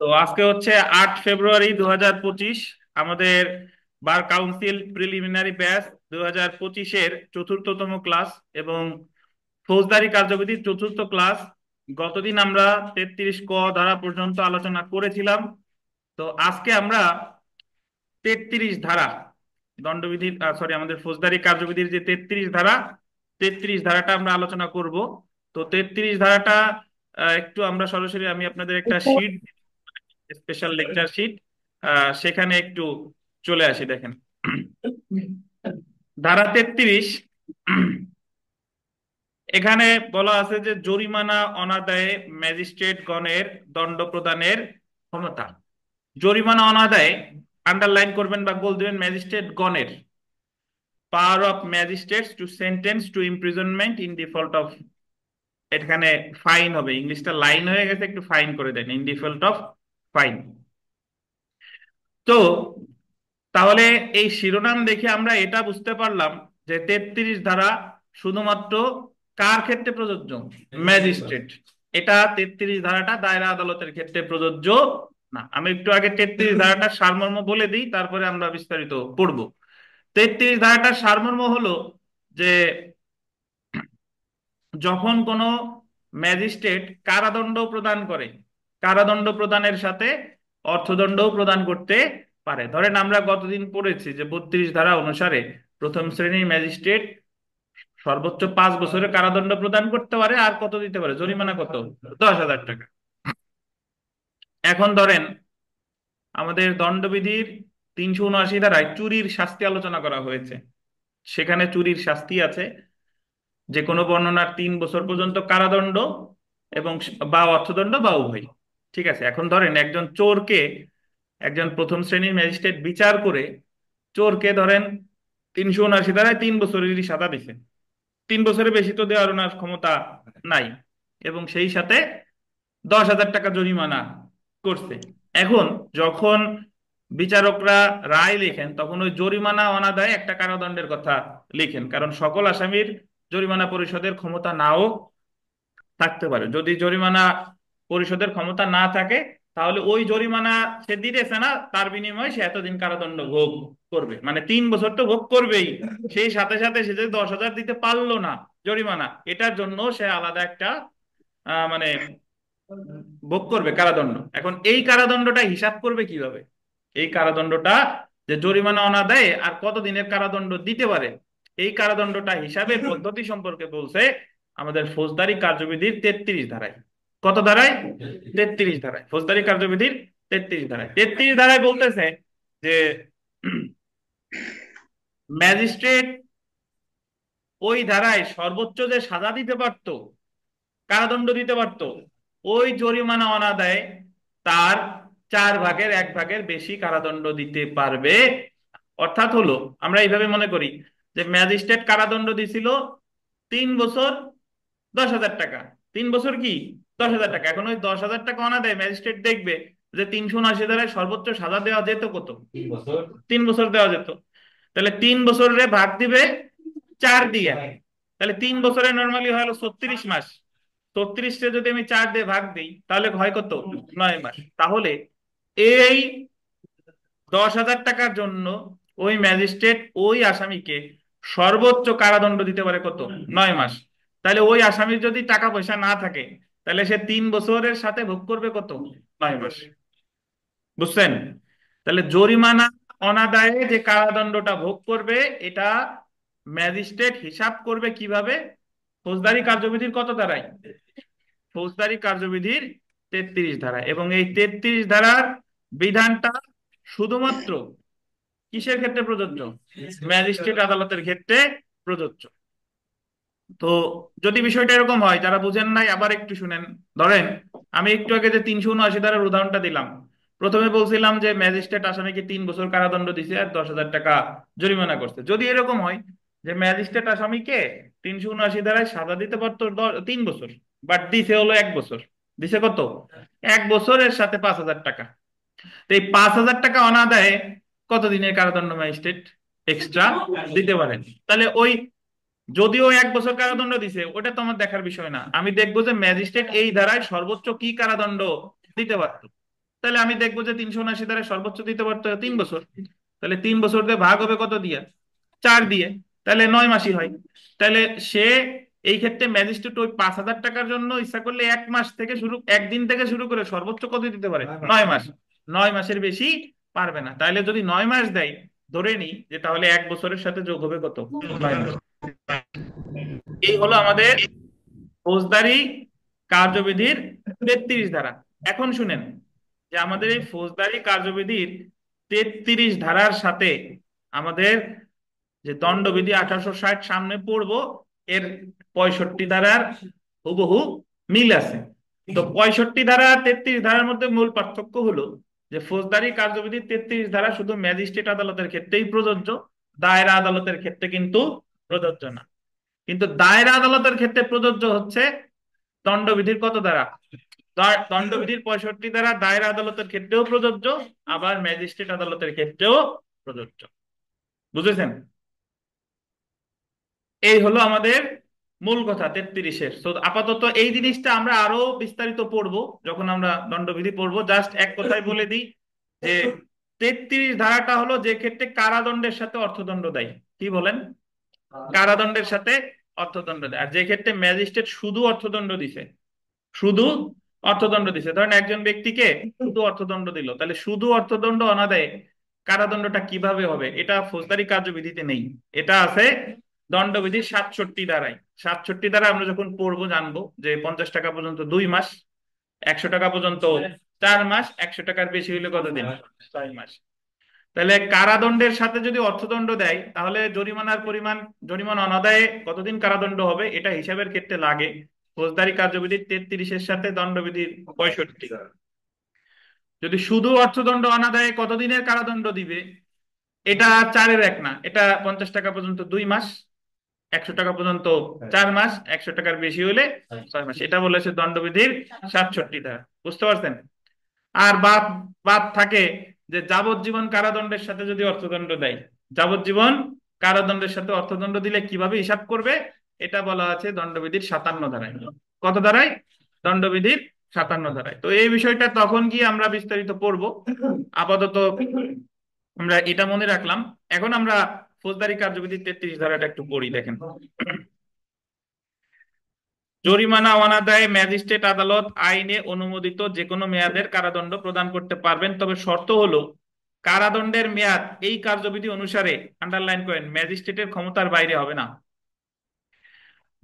তো আজকে হচ্ছে 8 ফেব্রুয়ারি 2025। আমাদের বার কাউন্সিল প্রিলিমিনারি ব্যাচ 2025-এর চতুর্থতম ক্লাস এবং ফৌজদারি কার্যবিধির চতুর্থ ক্লাস। গতদিন আমরা 33 ক ধারা পর্যন্ত আলোচনা করেছিলাম। তো আজকে আমরা 33 ধারা দণ্ডবিধির সরি আমাদের ফৌজদারি কার্যবিধির যে 33 ধারা, 33 ধারাটা আমরা আলোচনা করব। তো 33 ধারাটা একটু আমরা সরাসরি আমি আপনাদের একটা শীট, স্পেশাল লেকচার শিট, সেখানে একটু চলে আসি। দেখেন, ধারা 33, এখানে বলা আছে যে জরিমানা অনাদায়ে ম্যাজিস্ট্রেট গণের দণ্ড প্রদানের ক্ষমতা। জরিমানা অনাদায়ে আন্ডারলাইন করবেন বা গোল দিবেন ম্যাজিস্ট্রেট গণের। Power of magistrates to sentence to imprisonment in default of, এখানে ফাইন হবে, ইংলিশটা লাইন হয়ে গেছে, একটু ফাইন করে দেন, ইন ডিফল্ট অফ ফাইন। তো তাহলে এই শিরোনাম দেখে আমরা এটা বুঝতে পারলাম যে 33 ধারা শুধুমাত্র কার ক্ষেত্রে প্রযোজ্য? ম্যাজিস্ট্রেট। এটা 33 ধারাটা দায়রা আদালতের ক্ষেত্রে প্রযোজ্য না। আমি একটু আগে 33 ধারাটার সারমর্ম বলে দিই, তারপরে আমরা বিস্তারিত পড়ব। 33 ধারাটার সারমর্ম হলো যে যখন কোনো ম্যাজিস্ট্রেট কারাদণ্ড প্রদান করে, কারাদণ্ড প্রদানের সাথে অর্থদণ্ডও প্রদান করতে পারে। ধরেন আমরা গতদিন পড়েছি যে 32 ধারা অনুসারে প্রথম শ্রেণীর ম্যাজিস্ট্রেট সর্বোচ্চ 5 বছরের কারাদণ্ড প্রদান করতে পারে, আর কত দিতে পারে? জরিমানা কত? 10,000 টাকা। এখন ধরেন আমাদের দণ্ডবিধির 379 ধারায় চুরির শাস্তি আলোচনা করা হয়েছে। সেখানে চুরির শাস্তি আছে যে কোনো বর্ণনার 3 বছর পর্যন্ত কারাদণ্ড এবং বা অর্থদণ্ড বা উভয়। ঠিক আছে, এখন ধরেন একজন চোরকে একজন প্রথম শ্রেণীর ম্যাজিস্ট্রেট বিচার করে চোরকে ধরেন 379 ধারায় 3 বছরেরই সাজা দিছে। 3 বছরের বেশি তো দেওয়ার ওনার ক্ষমতা নাই, এবং সেই সাথে 10,000 টাকা জরিমানা করছে। এখন যখন বিচারকরা রায় লেখেন তখন ওই জরিমানা অনাদায়ে একটা কারাদণ্ডের কথা লিখেন, কারণ সকল আসামির জরিমানা পরিশোধের ক্ষমতা নাও থাকতে পারে। যদি জরিমানা পরিশোধের ক্ষমতা না থাকে তাহলে ওই জরিমানা সে দিতেছে না, তার বিনিময়ে সে এতদিন কারাদণ্ড ভোগ করবে, মানে 3 বছর তো ভোগ করবেই। সেই সাথে সাথে সে যদি 10,000 দিতে পারলো না জরিমানা, এটার জন্য সে আলাদা একটা মানে ভোগ করবে কারাদণ্ড। এখন এই কারাদণ্ডটা হিসাব করবে কিভাবে? এই কারাদণ্ডটা যে জরিমানা অনাদায়ে আর কত দিনের কারাদণ্ড দিতে পারে, এই কারাদণ্ডটা হিসাবের পদ্ধতি সম্পর্কে বলছে আমাদের ফৌজদারি কার্যবিধির 33 ধারায়। কত ধারায়? 33 ধারায়, ফৌজদারি কার্যবিধির 33 ধারায়। 33 ধারায় বলতেছে যে ম্যাজিস্ট্রেট ওই ধারায় সর্বোচ্চ যে সাজা দিতে পারতো, কারাদণ্ড দিতে পারতো, ওই জরিমানা অনাদায়ে তার 4/1 বেশি কারাদণ্ড দিতে পারবে। অর্থাৎ হলো, আমরা এইভাবে মনে করি যে ম্যাজিস্ট্রেট কারাদণ্ড দিছিল 3 বছর 10,000 টাকা। 3 বছর কি 10,000 টাকা। এখন ওই 10,000 টাকা অনাদায়ে ম্যাজিস্ট্রেট দেখবে যে 379 ধারায় সর্বোচ্চ সাজা দেওয়া যেত কত? 3 বছর দেওয়া যেত। তাহলে 3 বছরে ভাগ দিবে 4 দিয়ে। তাহলে 3 বছরে নর্মালি হয় হলো 36 মাস। 36-টা যদি আমি 4 দিয়ে ভাগ দিই তাহলে হয় কত? 9 মাস। তাহলে এই 10,000 টাকার জন্য ওই ম্যাজিস্ট্রেট ওই আসামিকে সর্বোচ্চ কারাদণ্ড দিতে পারে কত? 9 মাস। তাহলে ওই আসামির যদি টাকা পয়সা না থাকে তাহলে সে 3 বছরের সাথে ভোগ করবে কত? 9 মাস। বুঝছেন? তাহলে জরিমানা অনাদায়ে যে কারাদণ্ডটা ভোগ করবে, এটা ম্যাজিস্ট্রেট হিসাব করবে কিভাবে? ফৌজদারি কার্যবিধির কত ধারায়? ফৌজদারি কার্যবিধির 33 ধারায়। এবং এই 33 ধারার বিধানটা শুধুমাত্র কিসের ক্ষেত্রে প্রযোজ্য? ম্যাজিস্ট্রেট আদালতের ক্ষেত্রে প্রযোজ্য। তো যদি বিষয়টা এরকম হয়, যারা বুঝেন নাই আবার একটু শুনেন। ধরেন আমি একটু আগে যে 379 ধারার উদাহরণটা দিলাম, প্রথমে বলছিলাম যে ম্যাজিস্ট্রেট আসামিকে 3 বছর কারাদণ্ড দিছে আর 10,000 টাকা জরিমানা করছে। যদি এরকম হয় যে ম্যাজিস্ট্রেট আসামিকে 379 ধারায় সাজা দিতে পারতো 3 বছর, বাট দিছে হলো 1 বছর। দিছে কত? 1 বছরের সাথে 5,000 টাকা। তো এই 5,000 টাকা অনাদায়ে কত দিনের কারাদণ্ড ম্যাজিস্ট্রেট এক্সট্রা দিতে পারেন? তাহলে ওই যদিও 1 বছর কারাদণ্ড দিছে ওটা তো আমার দেখার বিষয় না, আমি দেখবো যে ম্যাজিস্ট্রেট এই ধারায় সর্বোচ্চ কি কারাদণ্ড দিতে পারতো। তাহলে আমি দেখবো যে 379 দ্বারা সর্বোচ্চ দিতে পারতো 3 বছর। তাহলে 3 বছর দিয়ে ভাগ হবে কত দিয়া? 4 দিয়ে। তাহলে 9 মাসই হয়। তাহলে সে এই ক্ষেত্রে ম্যাজিস্ট্রেট ওই 5,000 টাকার জন্য ইচ্ছা করলে 1 মাস থেকে শুরু, একদিন থেকে শুরু করে সর্বোচ্চ কত দিতে পারে? 9 মাস। 9 মাসের বেশি পারবে না। তাহলে যদি 9 মাস দেয়, ধরে নি যে তাহলে 1 বছরের সাথে যোগ হবে কত? 9 মাস। এই হলো আমাদের ফৌজদারি কার্যবিধির 33 ধারা। এখন শুনেন যে আমাদের এই ফৌজদারি কার্যবিধির 33 ধারার সাথে আমাদের যে দণ্ডবিধি 1860 সামনে পড়বো, এর 65 ধারার হুবহু মিল আছে। তো 65 ধারা 33 ধারার মধ্যে মূল পার্থক্য হলো যে ফৌজদারি কার্যবিধির 33 ধারা শুধু ম্যাজিস্ট্রেট আদালতের ক্ষেত্রেই প্রযোজ্য, দায়রা আদালতের ক্ষেত্রে কিন্তু প্রযোজ্য না। কিন্তু দায়রা আদালতের ক্ষেত্রে প্রযোজ্য হচ্ছে দণ্ডবিধির কত ধারা? দণ্ডবিধির 65 ধারা দায়রা আদালতের ক্ষেত্রেও প্রযোজ্য, আবার ম্যাজিস্ট্রেট আদালতের ক্ষেত্রেও প্রযোজ্য। বুঝেছেন? এই হলো আমাদের মূল কথা 33-এর। তো আপাতত এই জিনিসটা আমরা আরো বিস্তারিত পড়বো যখন আমরা দণ্ডবিধি পড়বো। জাস্ট এক কথায় বলে দিই যে 33 ধারাটা হলো যে ক্ষেত্রে কারাদণ্ডের সাথে অর্থদণ্ড দেয়। কি বলেন? কারাদণ্ডের সাথে অর্থদণ্ড দেয়। আর যে ক্ষেত্রে ম্যাজিস্ট্রেট শুধু অর্থদণ্ড দিছে, শুধু অর্থদণ্ড দিছে, ধরেন একজন ব্যক্তিকে শুধু অর্থদণ্ড দিল, তাহলে শুধু অর্থদণ্ড অনাদায়ে কারাদণ্ডটা কিভাবে হবে? এটা ফৌজদারি কার্যবিধিতে নেই, এটা আছে দণ্ডবিধির 67 ধারায়। 67 ধারা আমরা যখন পড়বো জানবো যে 50 টাকা পর্যন্ত 2 মাস, 100 টাকা পর্যন্ত 4 মাস, 100 টাকার বেশি হলে কত দিন? 6 মাস। তাহলে কারাদণ্ডের সাথে যদি অর্থদণ্ড দেয়, তাহলে জরিমানার পরিমাণ, জরিমানা অনাদায়ে কতদিন কারাদণ্ড হবে এটা হিসাবের ক্ষেত্রে লাগে ফৌজদারি কার্যবিধির 33-এর সাথে দণ্ডবিধির 65। যদি শুধু অর্থদণ্ড অনাদায়ে কতদিনের কারাদণ্ড দিবে, এটা 4-এর 1 না, এটা 50 টাকা পর্যন্ত 2 মাস, 100 টাকা পর্যন্ত 4 মাস, 100 টাকার বেশি হলে 6 মাস। এটা বলেছে দণ্ডবিধির 67 ধারা। বুঝতে পারছেন? আর বাদ বাদ থাকে যে যাবজ্জীবন কারাদণ্ডের সাথে যদি অর্থদণ্ড দেয়, যাবজ্জীবন কারাদণ্ডের সাথে অর্থদণ্ড দিলে কিভাবে হিসাব করবে, এটা বলা আছে দণ্ডবিধির 57 ধারায়। কত ধারায়? দণ্ডবিধির 57 ধারায়। তো এই বিষয়টা তখন গিয়ে আমরা বিস্তারিত পড়বো। আপাতত আমরা এটা মনে রাখলাম। এখন আমরা ফৌজদারি কার্যবিধির 33 ধারাটা একটু পড়ি, দেখেন। জরিমানা অনাদায়ে ম্যাজিস্ট্রেট আদালত আইনে অনুমোদিত যে কোনো মেয়াদের কারাদণ্ড প্রদান করতে পারবেন, তবে শর্ত হলো কারাদণ্ডের মেয়াদ এই কার্যবিধি অনুসারে, আন্ডারলাইন করেন, ম্যাজিস্ট্রেটের ক্ষমতার বাইরে হবে না।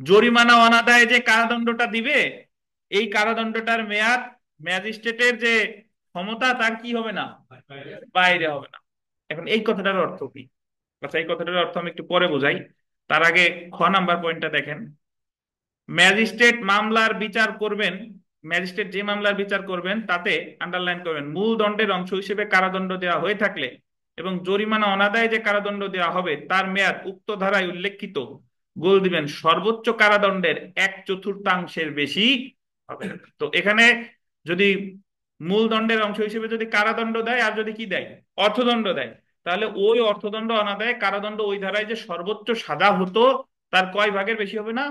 জরিমানা অনাদায়ে যে কারাদণ্ডটা দিবে, এই কারাদণ্ডটার মেয়াদ ম্যাজিস্ট্রেটের যে ক্ষমতা তার কি হবে না? বাইরে হবে না। এখন এই কথাটার অর্থ কি? আচ্ছা, এই কথাটার অর্থ আমি একটু পরে বোঝাই। তার আগে খ নাম্বার পয়েন্টটা দেখেন। ম্যাজিস্ট্রেট মামলার বিচার করবেন, ম্যাজিস্ট্রেট যে মামলার বিচার করবেন তাতে, আন্ডারলাইন করবেন, মূল দণ্ডের অংশ হিসেবে কারাদণ্ড দেওয়া হয়ে থাকলে এবং জরিমানা অনাদায়ে যে কারাদণ্ড দেওয়া হবে তার মেয়াদ উক্ত ধারায় উল্লেখিত, গোল দিবেন, সর্বোচ্চ কারাদণ্ডের 1/4 বেশি হবে না। তো এখানে যদি মূল দণ্ডের অংশ হিসেবে যদি কারাদণ্ড দেয় আর যদি কি দেয়? অর্থদণ্ড দেয়, তাহলে ওই অর্থদণ্ড অনাদায়ে কারাদণ্ড ওই ধারায় যে সর্বোচ্চ সাজা হতো তার কয় ভাগের বেশি হবে না?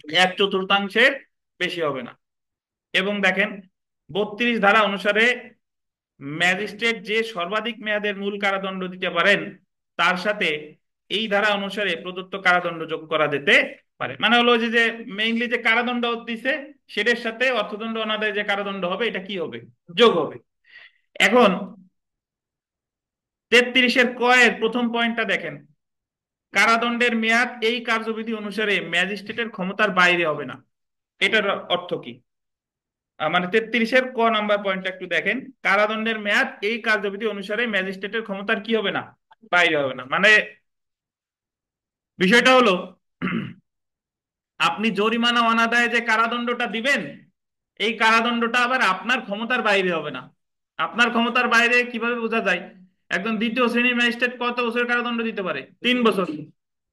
1/4 বেশি হবে না। এবং দেখেন 32 ধারা অনুসারে ম্যাজিস্ট্রেট যে সর্বাধিক মেয়াদের মূল কারাদণ্ড দিতে পারেন তার সাথে এই ধারা অনুসারে প্রদত্ত কারাদণ্ড যোগ করা যেতে পারে। মানে হলো যে যে মেইনলি যে কারাদণ্ড দিছে সেটার সাথে অর্থদণ্ড অনাদায়ে যে কারাদণ্ড হবে এটা কি হবে? যোগ হবে। এখন 33-এর প্রথম পয়েন্টটা দেখেন, কারাদণ্ডের মেয়াদ এই কার্যবিধি অনুসারে ম্যাজিস্ট্রেটের ক্ষমতার বাইরে হবে না। এটার অর্থ কি? মানে 33-এর পয়েন্টটা একটু দেখেন। কারাদণ্ডের মেয়াদ এই কার্যবিধি অনুসারে ম্যাজিস্ট্রেটের ক্ষমতার কি হবে না? বাইরে হবে না। মানে বিষয়টা হলো আপনি জরিমানা অনাদায়ে যে কারাদণ্ডটা দিবেন, এই কারাদণ্ডটা আবার আপনার ক্ষমতার বাইরে হবে না। আপনার ক্ষমতার বাইরে কিভাবে বোঝা যায়? একজন দ্বিতীয় শ্রেণীর ম্যাজিস্ট্রেট কত বছর কারাদণ্ড দিতে পারে? 3 বছর।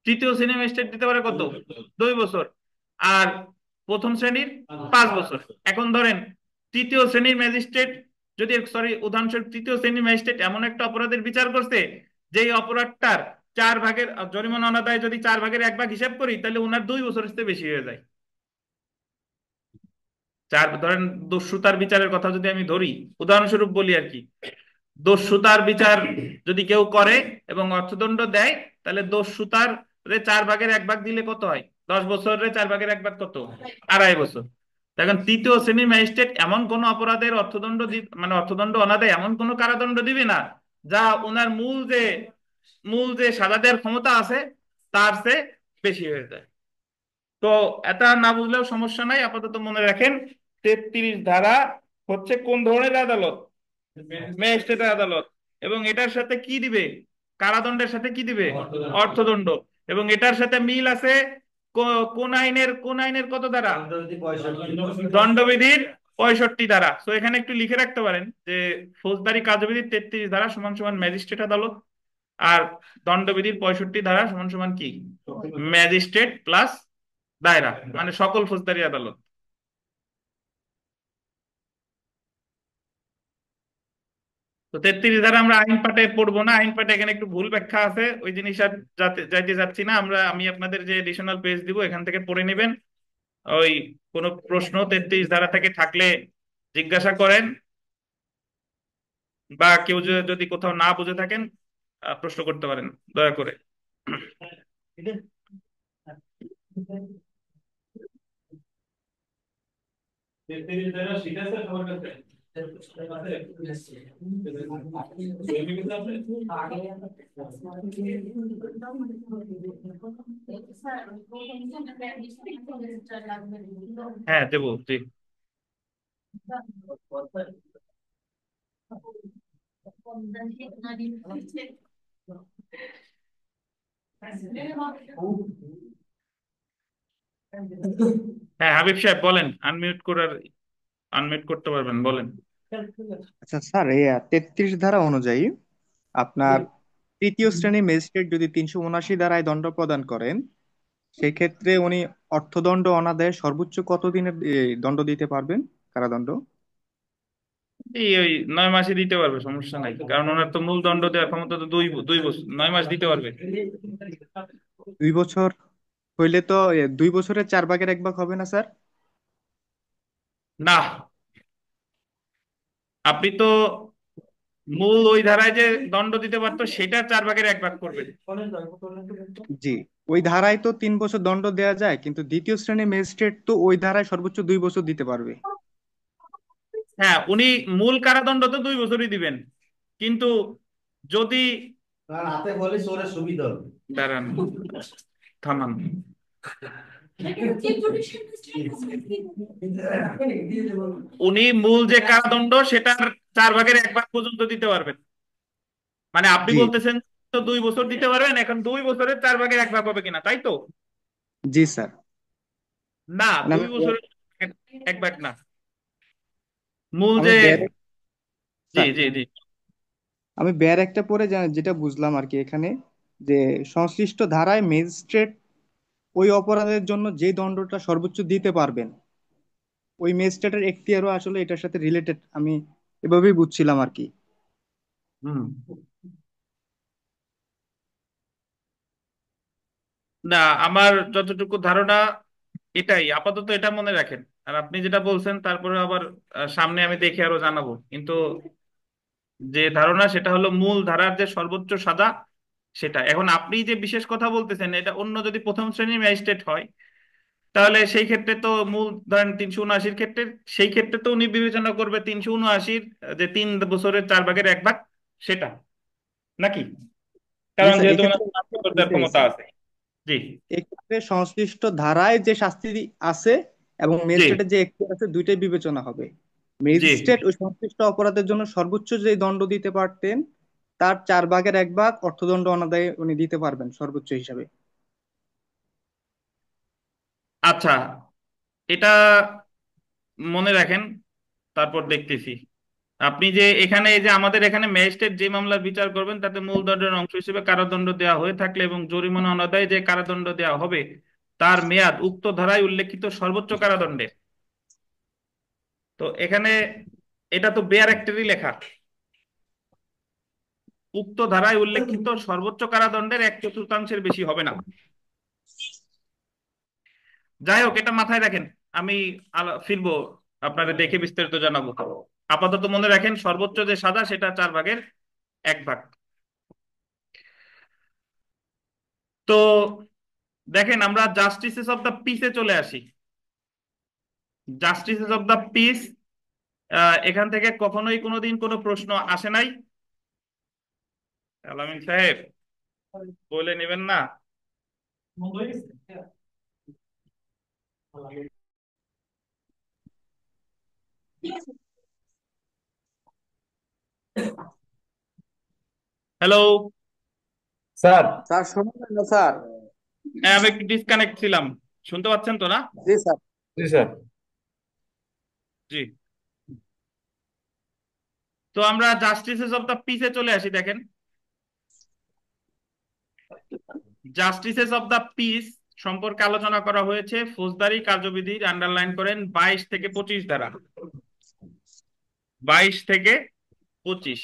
তৃতীয় শ্রেণীর ম্যাজিস্ট্রেট দিতে পারে কত? 2 বছর। আর প্রথম শ্রেণীর 5 বছর। এখন ধরেন তৃতীয় শ্রেণীর ম্যাজিস্ট্রেট যদি, সরি উদাহরণস্বরূপ, তৃতীয় শ্রেণীর ম্যাজিস্ট্রেট এমন একটা অপরাধের বিচার করছে যেই অপরাধটার 4 ভাগের জরিমানা অনাদায়ে যদি 4 ভাগের 1 ভাগ হিসাব করি তাহলে ওনার 2 বছরের চেয়ে বেশি হয়ে যায়। ধরেন দস্যুতার বিচারের কথা যদি আমি ধরি, উদাহরণস্বরূপ বলি আর কি, দস্যুতার বিচার যদি কেউ করে এবং অর্থদণ্ড দেয়, তাহলে দস্যুতার রে 4 ভাগের 1 ভাগ দিলে কত হয়? 10 বছরে 4 ভাগের 1 ভাগ কত? 2.5 বছর। এখন তৃতীয় শ্রেণীর ম্যাজিস্ট্রেট এমন কোন অপরাধের অর্থদণ্ড মানে অর্থদণ্ড অনাদায় এমন কোন কারাদণ্ড দিবে না যা ওনার মূল যে সাজা দেওয়ার ক্ষমতা আছে তার চেয়ে বেশি হয়ে যায়। তো এটা না বুঝলেও সমস্যা নাই, আপাতত মনে রাখেন 33 ধারা হচ্ছে কোন ধরনের আদালত? ম্যাজিস্ট্রেটের আদালত। এবং এটার সাথে কি দিবে? কারাদণ্ডের সাথে কি দিবে? অর্থদণ্ড। এবং এটার সাথে মিল আছে কোন আইনের কত ধারা? দণ্ডবিধির 65 ধারা। তো এখানে একটু লিখে রাখতে পারেন যে ফৌজদারি কার্যবিধির 33 ধারা সমান সমান ম্যাজিস্ট্রেট আদালত, আর দণ্ডবিধির 65 ধারা সমান সমান কি? ম্যাজিস্ট্রেট প্লাস দায়রা, মানে সকল ফৌজদারি আদালত। তো 33 ধারা আমরা আইন পাঠে পড়বো না, আইন পাঠে এখানে একটু ভুল ব্যাখ্যা আছে, ওই জিনিস আর যাইতে যাচ্ছি না আমরা। আমি আপনাদের যে এডিশনাল পেজ দিব এখান থেকে পড়ে নেবেন। ওই কোনো প্রশ্ন 33 ধারা থেকে থাকলে জিজ্ঞাসা করেন, বা কেউ যদি কোথাও না বুঝে থাকেন প্রশ্ন করতে পারেন দয়া করে। হ্যাঁ দেবো, জি। হ্যাঁ হাবিব সাহেব বলেন, আনমিউট করতে পারবেন, বলেন। আচ্ছা স্যার, এই 33 ধারা অনুযায়ী আপনার তৃতীয় শ্রেণী ম্যাজিস্ট্রেট যদি 379 ধারায় দণ্ড প্রদান করেন, সেই ক্ষেত্রে উনি অর্থদণ্ড অনাদায়ে সর্বোচ্চ কত দিনের দণ্ড দিতে পারবেন, কারাদণ্ড? এই ওই 9 মাসে দিতে পারবে, সমস্যা নাই, কারণ ওনার তো মূল দণ্ড দেওয়ার ক্ষমতা তো 2 বছর, 9 মাস দিতে পারবে। 2 বছর হইলে তো 2 বছরের 4 ভাগের 1 ভাগ হবে না স্যার? না, আপনি তো মূল ওই ধারায় যে দণ্ড দিতে পারতো সেটা 4 ভাগের 1 ভাগ করবেন। জি, ওই ধারায় তো 3 বছর দণ্ড দেওয়া যায়, কিন্তু দ্বিতীয় শ্রেণী ম্যাজিস্ট্রেট তো ওই ধারায় সর্বোচ্চ 2 বছর দিতে পারবে। হ্যাঁ উনি মূল কারাদণ্ড তো 2 বছরই দিবেন, কিন্তু যদি দাঁড়ান, থামান, উনি মূল যে কারাদণ্ড সেটার 4 ভাগের 1 ভাগ পর্যন্ত দিতে পারবেন। মানে আপনি জি। বলতেছেন তো 2 বছর দিতে পারবেন, এখন 2 বছরের 4 ভাগের 1 ভাগ হবে কিনা, তাই তো? জি স্যার। না, মানে দুই বছরের 1 ভাগ না, মূল আমি যে, ব্যারে জি স্যার, জি জি। আমি ব্যার একটা পরে যেটা বুঝলাম আর কি এখানে, যে সংশ্লিষ্ট ধারায় ম্যাজিস্ট্রেট ওই অপরাধের জন্য যে দণ্ডটা সর্বোচ্চ দিতে পারবেন, ওই ম্যাজিস্ট্রেটের এখতিয়ারও আসলে এটার সাথে রিলেটেড, আমি এভাবেই বুঝছিলাম আর কি। হুম। না, আমার যতটুকু ধারণা এটাই, আপাতত এটা মনে রাখেন। আর আপনি যেটা বলছেন তারপরে আবার সামনে আমি দেখে আরো জানাবো, কিন্তু যে ধারণা সেটা হলো মূল ধারার যে সর্বোচ্চ সাজা সেটা। এখন আপনি যে বিশেষ কথা বলতেছেন, এটা অন্য যদি প্রথম শ্রেণীর ম্যাজিস্ট্রেট হয়, তাহলে সেই ক্ষেত্রে তো মূল ধরেন 379-র ক্ষেত্রে, সেই ক্ষেত্রে তো উনি বিবেচনা করবে 379-র যে 3 বছরের 4 ভাগের 1 ভাগ, সেটা নাকি? জি কারণ স্যার, যেহেতু ওনার এক্ষেত্রে শাস্তি বলতে দেওয়ার চাইছি, ক্ষমতা আছে। জি এক্ষেত্রে সংশ্লিষ্ট ধারায় যে শাস্তি আছে এবং জি ম্যাজিস্ট্রেটের যে এখতিয়ার আছে, দুইটাই বিবেচনা হবে। জি। ম্যাজিস্ট্রেট ওই সংশ্লিষ্ট অপরাধের জন্য সর্বোচ্চ যে দণ্ড দিতে পারতেন, তার 4 ভাগের 1 ভাগ অর্থদণ্ড অনাদায়ে উনি দিতে পারবেন সর্বোচ্চ হিসাবে। আচ্ছা, এটা মনে রাখেন, তারপর দেখতেছি। আপনি যে এখানে এই যে আমাদের এখানে ম্যাজিস্ট্রেট যে মামলার বিচার করবেন তাতে মূলদণ্ডের অংশ হিসেবে কারাদণ্ড দেওয়া হয়ে থাকলে এবং জরিমানা অনাদায়ে যে কারাদণ্ড দেওয়া হবে তার মেয়াদ উক্ত ধারায় উল্লেখিত সর্বোচ্চ কারাদণ্ডের। তো এখানে এটা তো বেয়ার অ্যাক্টেরই লেখা, উক্ত ধারায় উল্লেখিত সর্বোচ্চ কারাদণ্ডের 1/4-এর বেশি হবে না। যাই হোক, এটা মাথায় রাখেন, আমি ফিরবো আপনারা দেখে বিস্তারিত জানাবো। আপাতত মনে রাখেন সর্বোচ্চ যে সাজা সেটা 4/1 তো দেখেন আমরা জাস্টিসেস অফ দ্য পিসে চলে আসি। জাস্টিসেস অফ দ্য পিস, এখান থেকে কখনোই কোনোদিন কোনো প্রশ্ন আসে নাই। আলামিন সাহেব বলে নেবেন না? হ্যালো। স্যার। স্যার শোনেন না স্যার? হ্যাঁ, আমি একটু ডিসকানেক্ট ছিলাম। শুনতে পাচ্ছেন তো না? জি স্যার। জি স্যার। জি। তো আমরা জাস্টিসেস অফ দ্য পিসে চলে আসি। দেখেন জাস্টিসেস অফ দ্য পিস সম্পর্কে আলোচনা করা হয়েছে ফৌজদারি কার্যবিধির, আন্ডারলাইন করেন 22 থেকে 25 ধারা। 22 থেকে 25।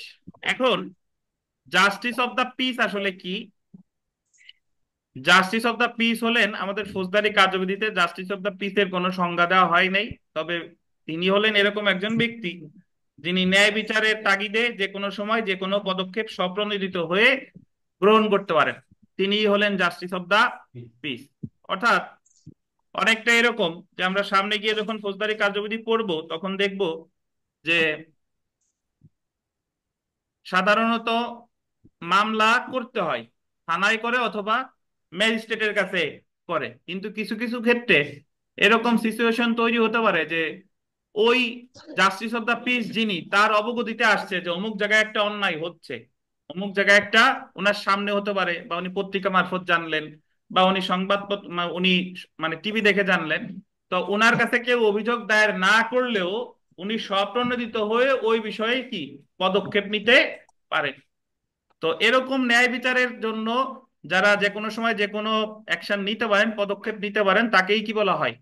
এখন জাস্টিস অফ দ্য পিস আসলে কি? জাস্টিস অফ দ্য পিস হলেন, আমাদের ফৌজদারি কার্যবিধিতে জাস্টিস অফ দ্য পিসের কোনো সংজ্ঞা দেওয়া হয় নাই। তবে তিনি হলেন এরকম একজন ব্যক্তি যিনি ন্যায় বিচারের তাগিদে যে কোনো সময় যে কোনো পদক্ষেপ স্বপ্রণোদিত হয়ে গ্রহণ করতে পারেন। তিনিই হলেন জাস্টিস অফ দ্য পিস। অর্থাৎ অনেকটা এরকম যে আমরা সামনে গিয়ে যখন ফৌজদারি কার্যবিধি পড়বো তখন দেখব যে সাধারণত মামলা করতে হয় থানায় করে অথবা ম্যাজিস্ট্রেটের কাছে করে, কিন্তু কিছু কিছু ক্ষেত্রে এরকম সিচুয়েশন তৈরি হতে পারে যে ওই জাস্টিস অফ দ্য পিস যিনি, তার অবগতিতে আসছে যে অমুক জায়গায় একটা অন্যায় হচ্ছে, অমুক জায়গায় একটা ওনার সামনে হতে পারে, বা উনি পত্রিকা মারফত জানলেন, বা উনি সংবাদপত্র উনি মানে টিভি দেখে জানলেন। তো ওনার কাছে কেউ অভিযোগ দায়ের না করলেও উনি স্বপ্রণোদিত হয়ে ওই বিষয়ে কি পদক্ষেপ নিতে পারেন। তো এরকম ন্যায় বিচারের জন্য যারা যে কোনো সময় যে কোনো অ্যাকশন নিতে পারেন, পদক্ষেপ নিতে পারেন, তাকেই কি বলা হয়?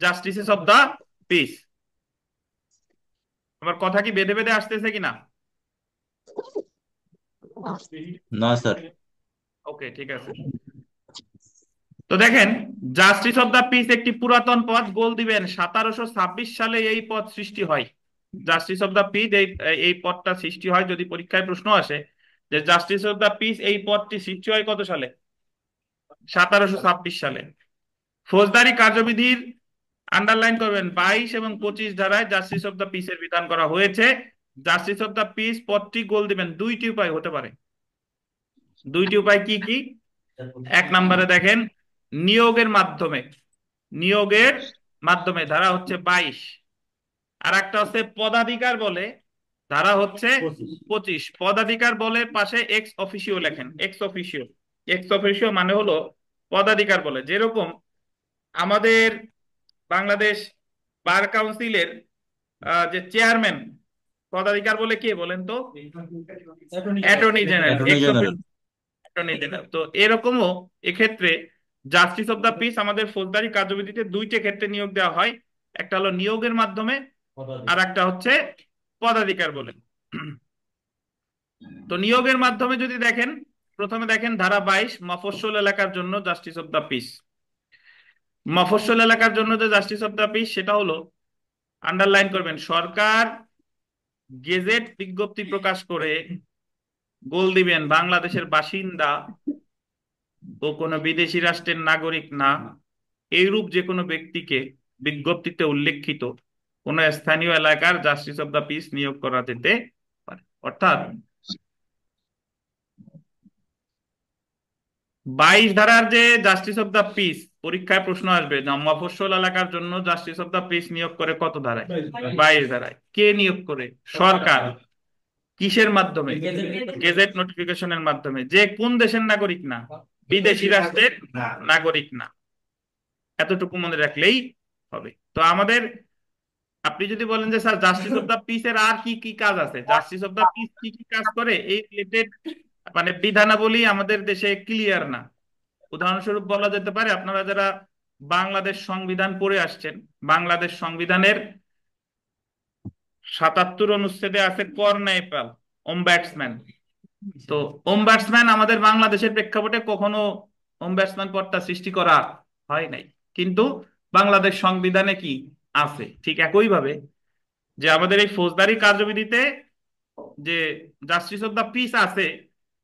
Justices of the peace. আমার কথা কি বেঁধে বেঁধে আসতেছে কিনা? না স্যার। ওকে, ঠিক আছে। তো দেখেন জাস্টিস অফ দা পিস একটি পুরাতন পদ। গোল দিবেন 1726 সালে এই পদ সৃষ্টি হয়। জাস্টিস অফ দা পিস এই এই পদটা সৃষ্টি হয়। যদি পরীক্ষায় প্রশ্ন আসে যে জাস্টিস অফ দা পিস এই পদটি সৃষ্টি হয় কত সালে? 1726 সালে। ফৌজদারি কার্যবিধির আন্ডারলাইন করবেন 22 এবং 25 ধারায় জাস্টিস অফ দা পিসের বিধান করা হয়েছে। জাস্টিস অফ দা পিস পদটি গোল দিবেন দুইটি উপায় হতে পারে। দুইটি উপায় কি কি? এক নম্বরে দেখেন নিয়োগের মাধ্যমে। নিয়োগের মাধ্যমে ধারা হচ্ছে 22। আর একটা হচ্ছে পদাধিকার বলে, ধারা হচ্ছে 25। পদাধিকার বলে পাশে এক্স অফিসিও লেখেন। এক্স অফিসিও, এক্স অফিসিও মানে হলো পদাধিকার বলে। যেরকম আমাদের বাংলাদেশ বার কাউন্সিলের যে চেয়ারম্যান, পদাধিকার বলে কে বলেন তো? Attorney general. Attorney x general. Officio attorney general. তো এরকমও এক্ষেত্রে জাস্টিস অফ দ্য পিস আমাদের ফৌজদারি কার্যবিধিতে দুইটা ক্ষেত্রে নিয়োগ দেওয়া হয়। একটা হলো নিয়োগের মাধ্যমে, আর একটা হচ্ছে পদাধিকার বলে। তো নিয়োগের মাধ্যমে যদি দেখেন, প্রথমে দেখেন ধারা 22 মফস্বল এলাকার জন্য জাস্টিস অফ দ্য পিস। মফস্বল এলাকার জন্য যে জাস্টিস অফ দ্য পিস সেটা হলো, আন্ডারলাইন করবেন, সরকার গেজেট বিজ্ঞপ্তি প্রকাশ করে গোল দিবেন বাংলাদেশের বাসিন্দা ও কোনো বিদেশি রাষ্ট্রের নাগরিক না এইরূপ যে কোনো ব্যক্তিকে বিজ্ঞপ্তিতে উল্লেখিত কোন স্থানীয় এলাকার জাস্টিস অফ দ্য পিস নিয়োগ করা যেতে পারে। অর্থাৎ 22 ধারার যে জাস্টিস অফ দ্য পিস, পরীক্ষায় প্রশ্ন আসবে যে মফস্বল এলাকার জন্য জাস্টিস অফ দ্য পিস নিয়োগ করে কত ধারায়? 22 ধারায়। কে নিয়োগ করে? সরকার। কিসের মাধ্যমে? গেজেট নোটিফিকেশনের মাধ্যমে। যে কোন দেশের নাগরিক না, বিদেশি রাষ্ট্রের নাগরিক না। এতটুকু মনে রাখলেই হবে। তো আমাদের, আপনি যদি বলেন যে sir justice of the peace এর আর কি কি কাজ আছে, জাস্টিস অফ দা পিস কি কি কাজ করে এই রিলেটেড মানে বিধানাবলী আমাদের দেশে ক্লিয়ার না। উদাহরণস্বরূপ বলা যেতে পারে, আপনারা যারা বাংলাদেশ সংবিধান পড়ে আসছেন, বাংলাদেশ সংবিধানের 77 অনুচ্ছেদে আছে কর ন্যায়পাল, ওমব্যাটসম্যান। তো ওমব্যাটসম্যান আমাদের বাংলাদেশের প্রেক্ষাপটে কখনো ওমব্যাটসম্যান পদটা সৃষ্টি করা হয় নাই, কিন্তু বাংলাদেশ সংবিধানে কি আছে। ঠিক একইভাবে যে আমাদের এই ফৌজদারি কার্যবিধিতে যে জাস্টিস অফ দ্য পিস আছে,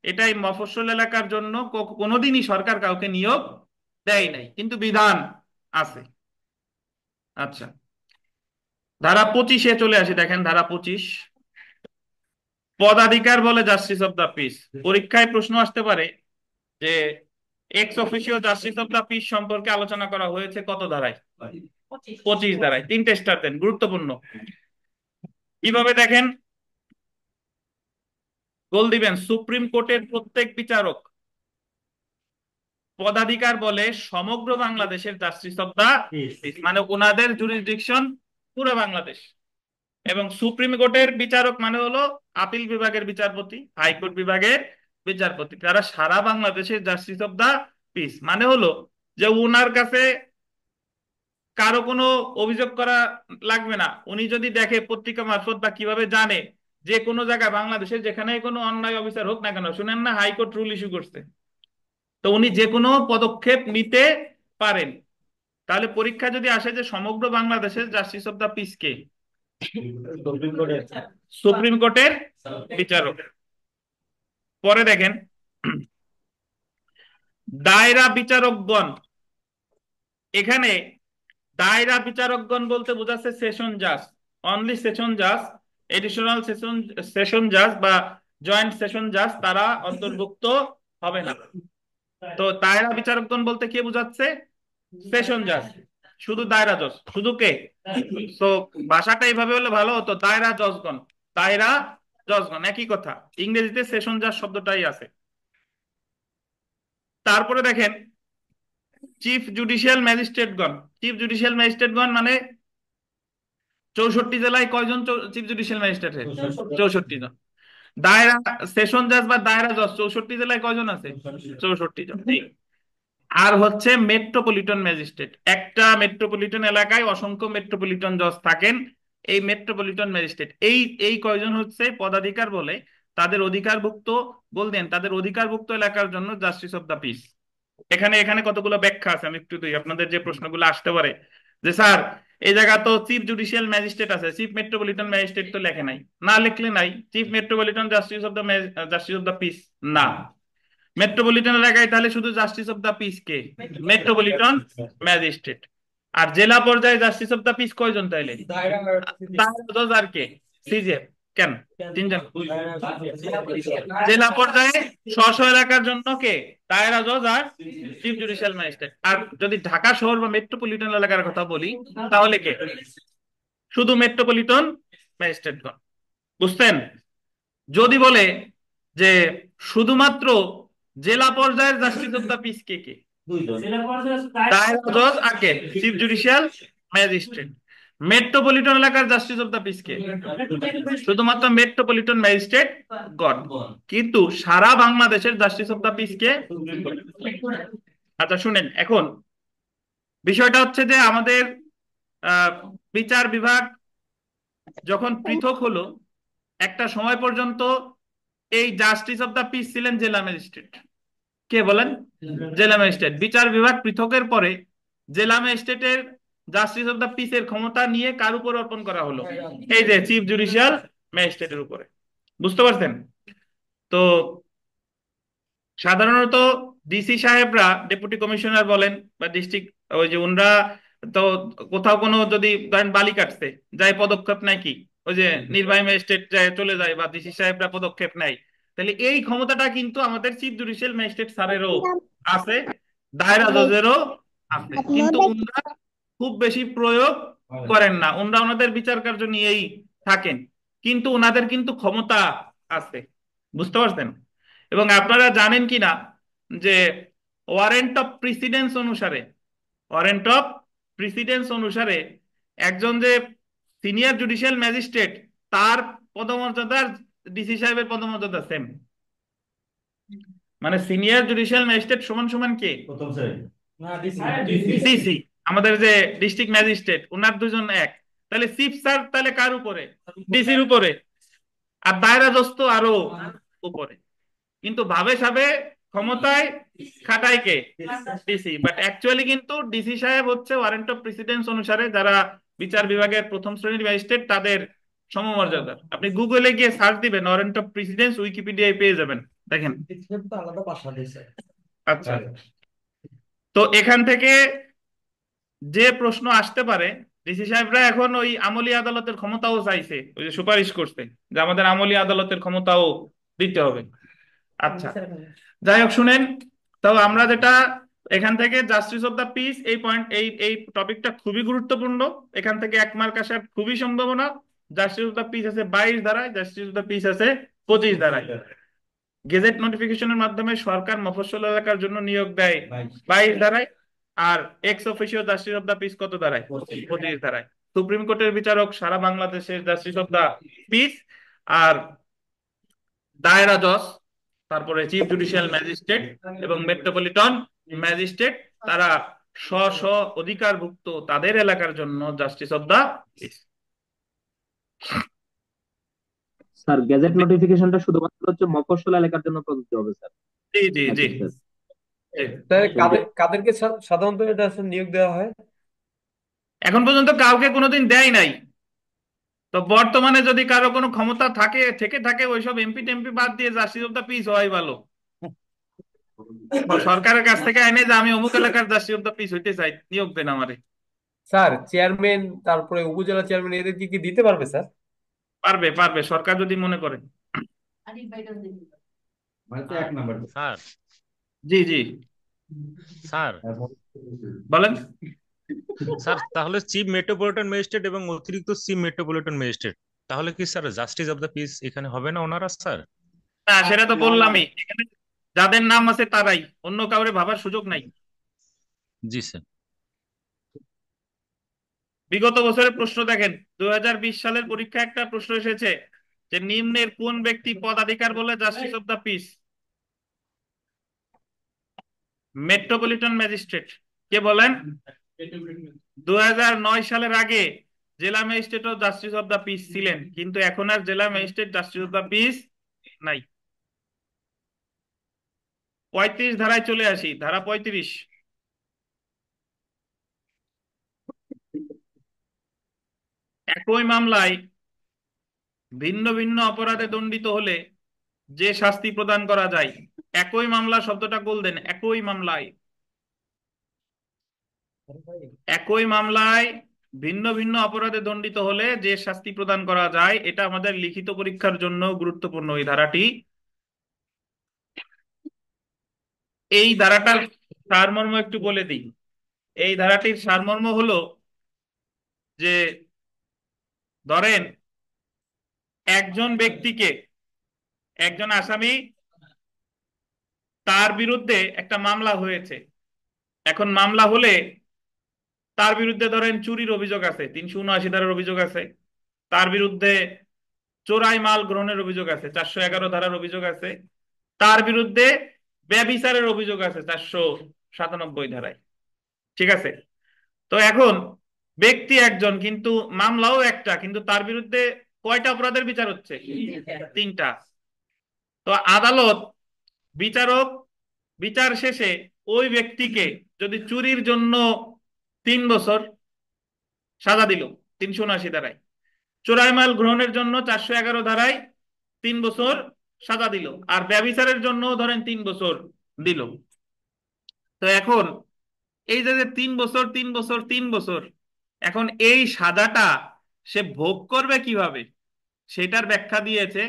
এটাই মফস্বল এলাকার জন্য কোনোদিনই সরকার কাউকে নিয়োগ দেয় নাই, কিন্তু বিধান আছে। আচ্ছা, ধারা 25-এ চলে আসি। দেখেন ধারা 25, পদাধিকার বলে জাস্টিস অফ দ্য পিস। পরীক্ষায় প্রশ্ন আসতে পারে যে x officio justice of the piece সম্পর্কে আলোচনা করা হয়েছে কত ধারায়? 25 ধারায়। তিনটে স্টার দেন, গুরুত্বপূর্ণ। কিভাবে দেখেন, গোল দিবেন, সুপ্রিম কোর্টের প্রত্যেক বিচারক পদাধিকার বলে সমগ্র বাংলাদেশের জাস্টিস অফ দা পিস, মানে ওনাদের জুরিসডিকশন পুরো বাংলাদেশ। এবং সুপ্রিম কোর্টের বিচারক মানে হলো আপিল বিভাগের বিচারপতি, হাইকোর্ট বিভাগের বিচারপতি, তারা সারা বাংলাদেশের জাস্টিস অফ দা পিস। মানে হলো যে ওনার কাছে কারো কোনো অভিযোগ করা লাগবে না। উনি যদি দেখে পত্রিকা মারফত বা কিভাবে জানে যে কোনো জায়গায় বাংলাদেশের যেখানে কোনো অন্যায় অফিসার হোক না কেন, শুনেন না হাইকোর্ট রুল ইস্যু করছে, তো উনি যে কোনো পদক্ষেপ নিতে পারেন। তাহলে পরীক্ষা যদি আসে যে সমগ্র বাংলাদেশের জাস্টিস অফ দা পিস কে, সুপ্রিম কোর্টের বিচারক। পরে দেখেন, দায়রা বিচারকগণ। এখানে দায়রা বিচারকগণ বলতে বোঝাচ্ছে সেশন জাজ, অনলি সেশন জাজ, এডিশনাল সেশন সেশন জাজ বা জয়েন্ট সেশন জাজ তারা অন্তর্ভুক্ত হবে না। তো দায়রা বিচারকগণ বলতে কে বোঝাচ্ছে? সেশন জাজ, শুধু দায়রা জজ, শুধু কে? তো ভাষাটা এইভাবে হলে ভালো হতো, দায়রা জজগণ, দায়রা জজগণ একই কথা, ইংরেজিতে সেশন জাজ শব্দটাই আছে। তারপরে দেখেন চিফ জুডিশিয়াল ম্যাজিস্ট্রেটগণ। চিফ জুডিশিয়াল ম্যাজিস্ট্রেটগণ মানে 64 জেলায় কয়জন চিফ জুডিশিয়াল ম্যাজিস্ট্রেট? 64 জন। দায়রা সেশন জাজ বা দায়রা জজ 64 জেলায় কয়জন আছে? 64 জন। ঠিক। আর হচ্ছে মেট্রোপলিটন ম্যাজিস্ট্রেট, একটা মেট্রোপলিটন এলাকায় অসংখ্য মেট্রোপলিটন জজ থাকেন, এই মেট্রোপলিটন ম্যাজিস্ট্রেট। এই কয়জন হচ্ছে পদাধিকার বলে তাদের অধিকারভুক্ত, বলতেন তাদের অধিকারভুক্ত এলাকার জন্য জাস্টিস অফ দা পিস। এখানে এখানে কতগুলো ব্যাখ্যা আছে, আমি একটু দিই আপনাদের যে প্রশ্নগুলো আসতে পারে যে স্যার এই জায়গা তো চিফ জুডিশিয়াল ম্যাজিস্ট্রেট আছে, চিফ মেট্রোপলিটন ম্যাজিস্ট্রেট তো লেখে নাই, না লিখলে নাই, chief metropolitan justice of the peace না। মেট্রোপলিটন এলাকায় তাহলে শুধু জাস্টিস অফ দা পিস কে? Metropolitan magistrate. আর জেলা পর্যায়ে জাস্টিস অফ দা পিস কয়জন তাইলে? দায়রা জজ আর কে? সিজেএফ। কেন? তিনজন। জেলা পর্যায়ে স্ব এলাকার জন্য কে? দায়রা জজ আর চিফ জুডিশিয়াল ম্যাজিস্ট্রেট। আর যদি ঢাকা শহর বা মেট্রোপলিটন এলাকার কথা বলি তাহলে কে? শুধু মেট্রোপলিটন ম্যাজিস্ট্রেটগণ। বুঝছেন? যদি বলে যে শুধুমাত্র জেলা পর্যায়ের জাস্টিস অফ দা পিস কে কে? দায়রা জজ আর কে? Chief judicial magistrate. মেট্রোপলিটন এলাকার জাস্টিস অফ দা পিস কে? শুধুমাত্র মেট্রোপলিটন ম্যাজিস্ট্রেট গণ। কিন্তু সারা বাংলাদেশের জাস্টিস অফ দা পিস কে? আচ্ছা শুনেন, এখন বিষয়টা হচ্ছে যে আমাদের আহ, বিচার বিভাগ যখন পৃথক হলো, একটা সময় পর্যন্ত এই জাস্টিস অফ দা পিস ছিলেন জেলা ম্যাজিস্ট্রেট। কে বলেন? জেলা ম্যাজিস্ট্রেট। বিচার বিভাগ পৃথকের পরে জেলা ম্যাজিস্ট্রেটের জাস্টিস অফ দা পিসের ক্ষমতা নিয়ে কার উপর অর্পণ করা হলো? এই যে চিফ জুডিশিয়াল ম্যাজিস্ট্রেটের উপরে। বুঝতে পারছেন? তো সাধারণত ডিসি সাহেবরা, ডেপুটি কমিশনার বলেন বা ডিস্ট্রিক্ট, ওই যে উনরা তো কোথাও কোনো যদি ধরেন বালি কাটছে, যাই পদক্ষেপ নাই কি, ওই যে নির্বাহী ম্যাজিস্ট্রেট যায় চলে যায় বা ডিসি সাহেবরা পদক্ষেপ নেয়, তাহলে এই ক্ষমতাটা কিন্তু আমাদের চিফ জুডিশিয়াল ম্যাজিস্ট্রেট স্যারেরও আছে, দায়রা জজেরও আছে, কিন্তু উনরা খুব বেশি প্রয়োগ করেন না, উনরা ওনাদের বিচার কার্য নিয়েই থাকেন, কিন্তু ওনাদের কিন্তু ক্ষমতা আছে। বুঝতে পারছেন? এবং আপনারা জানেন কিনা যে ওয়ারেন্ট অফ প্রিসিডেন্স অনুসারে, ওয়ারেন্ট অফ প্রিসিডেন্স অনুসারে একজন যে সিনিয়র জুডিশিয়াল ম্যাজিস্ট্রেট তার পদমর্যাদার ডিসি সাহেবের পদমর্যাদা সেম। মানে সিনিয়র জুডিশিয়াল ম্যাজিস্ট্রেট সমান সমান কে? ডিসি, আমাদের যে ডিস্ট্রিক্ট ম্যাজিস্ট্রেট ওনার দুজন এক। তাহলে চিফ স্যার তাহলে কার উপরে? ডিসির উপরে। আর দায়রা জজ তো আরো উপরে। কিন্তু ভাবে সাবে ক্ষমতায় খাটায় কে? ডিসি। বাট অ্যাকচুয়ালি কিন্তু ডিসি সাহেব হচ্ছে ওয়ারেন্ট অফ প্রেসিডেন্স অনুসারে যারা বিচার বিভাগের প্রথম শ্রেণীর ম্যাজিস্ট্রেট তাদের সমমর্যাদার। আপনি গুগলে গিয়ে সার্চ দিবেন ওয়ারেন্ট অফ প্রেসিডেন্স, উইকিপিডিয়ায় পেয়ে যাবেন। দেখেন। আচ্ছা, তো এখান থেকে যে প্রশ্ন আসতে পারে, ডিসি সাহেবরা এখন ওই আমলি আদালতের ক্ষমতাও চাইছে, ওই যে সুপারিশ করছে যে আমাদের আমলি আদালতের ক্ষমতাও দিতে হবে। আচ্ছা, যাই হোক শুনেন। তো আমরা যেটা এখান থেকে জাস্টিস অফ দ্য পিস, এই পয়েন্ট এই এই টপিকটা খুবই গুরুত্বপূর্ণ। এখান থেকে 1 মার্ক আসার খুবই সম্ভাবনা। জাস্টিস অফ দ্য পিস আছে 22 ধারায়, জাস্টিস অফ দ্য পিস আছে 25 ধারায়। গেজেট নোটিফিকেশনের মাধ্যমে সরকার মফস্বল এলাকার জন্য নিয়োগ দেয় 22 ধারায়। আর ex officio justice of the peace কত ধারায়? 25 ধারায়। সুপ্রিম কোর্টের বিচারক সারা বাংলাদেশের জাস্টিস অফ দ্য পিস। আর দায়রা জজ, তারপরে চিফ জুডিশিয়াল ম্যাজিস্ট্রেট এবং মেট্রোপলিটন ম্যাজিস্ট্রেট, তারা স্ব স্ব অধিকারভুক্ত তাদের এলাকার জন্য justice of the peace. Sir gazette নোটিফিকেশনটা শুধুমাত্র হচ্ছে মফস্বল এলাকার জন্য প্রযোজ্য হবে স্যার। জি জি জি আচ্ছা স্যার। জি। তাহলে কাদেরকে সাধারণত এটা নিয়োগ দেওয়া হয়? এখন পর্যন্ত কাউকে কোনোদিন দেয় নাই। তো বর্তমানে যদি কারো কোনো ক্ষমতা থেকে থাকে, ওইসব এমপি টেমপি বাদ দিয়ে জাস্টিস অফ দ্য পিস হওয়াই ভালো। সরকারের কাছ থেকে আইনে যে আমি অমুক এলাকার জাস্টিস অফ দ্য পিস হইতে চাই, নিয়োগ দেন আমারে। স্যার চেয়ারম্যান, তারপরে উপজেলা চেয়ারম্যান, এদের কি দিতে পারবে স্যার? পারবে পারবে, সরকার যদি মনে করে। স্যার জি জি স্যার বলেন। স্যার তাহলে চিফ মেট্রোপলিটন ম্যাজিস্ট্রেট এবং অতিরিক্ত চিফ মেট্রোপলিটন ম্যাজিস্ট্রেট, তাহলে কি sir justice of the piece এখানে হবে না ওনারা স্যার? না, সেটা তো বললামই, এখানে যাদের নাম আছে তারাই, অন্য কাউরে ভাবার সুযোগ নাই। জি স্যার। বিগত বছরের প্রশ্ন দেখেন, 2020 সালের পরীক্ষায় একটা প্রশ্ন এসেছে যে নিম্নের কোন ব্যক্তি পদাধিকার বলে justice of the peace? Metropolitan magistrate. কে বলেন? 2009 সালের আগে জেলা ম্যাজিস্ট্রেট ও জাস্টিস অফ দ্য পিস ছিলেন, কিন্তু এখন আর জেলা magistrate justice of the peace নাই। 35 ধারায় চলে আসি, ধারা 35। একই মামলায় ভিন্ন ভিন্ন অপরাধে দণ্ডিত হলে যে শাস্তি প্রদান করা যায়। একই মামলা শব্দটা বলতেন, একই মামলায়, একই মামলায় ভিন্ন ভিন্ন অপরাধে দণ্ডিত হলে যে শাস্তি প্রদান করা যায়, এটা আমাদের লিখিত পরীক্ষার জন্য গুরুত্বপূর্ণ এই ধারাটি। এই ধারাটার সারমর্ম একটু বলে দিই। এই ধারাটির সারমর্ম হলো যে ধরেন একজন ব্যক্তিকে, একজন আসামি, তার বিরুদ্ধে একটা মামলা হয়েছে। এখন মামলা হলে তার বিরুদ্ধে ধরেন চুরির অভিযোগ আছে, 379 ধারার অভিযোগ আছে। তার বিরুদ্ধে চোরাই মাল গ্রহণের অভিযোগ আছে, 411 ধারার অভিযোগ আছে। তার বিরুদ্ধে ব্যভিচারের অভিযোগ আছে 497 ধারায়। ঠিক আছে? তো এখন ব্যক্তি একজন, কিন্তু মামলাও একটা, কিন্তু তার বিরুদ্ধে কয়টা অপরাধের বিচার হচ্ছে? 3টা। তো আদালত, বিচারক বিচার শেষে ওই ব্যক্তিকে যদি চুরির জন্য 3 বছর সাজা দিল 379 ধারায়, চোরাই মাল গ্রহণের জন্য 411 ধারায় 3 বছর সাজা দিল, আর ব্যভিচারের জন্য ধরেন 3 বছর দিল। তো এখন এই যে যে 3 বছর 3 বছর 3 বছর, এখন এই সাজাটা সে ভোগ করবে কিভাবে, সেটার ব্যাখ্যা দিয়েছে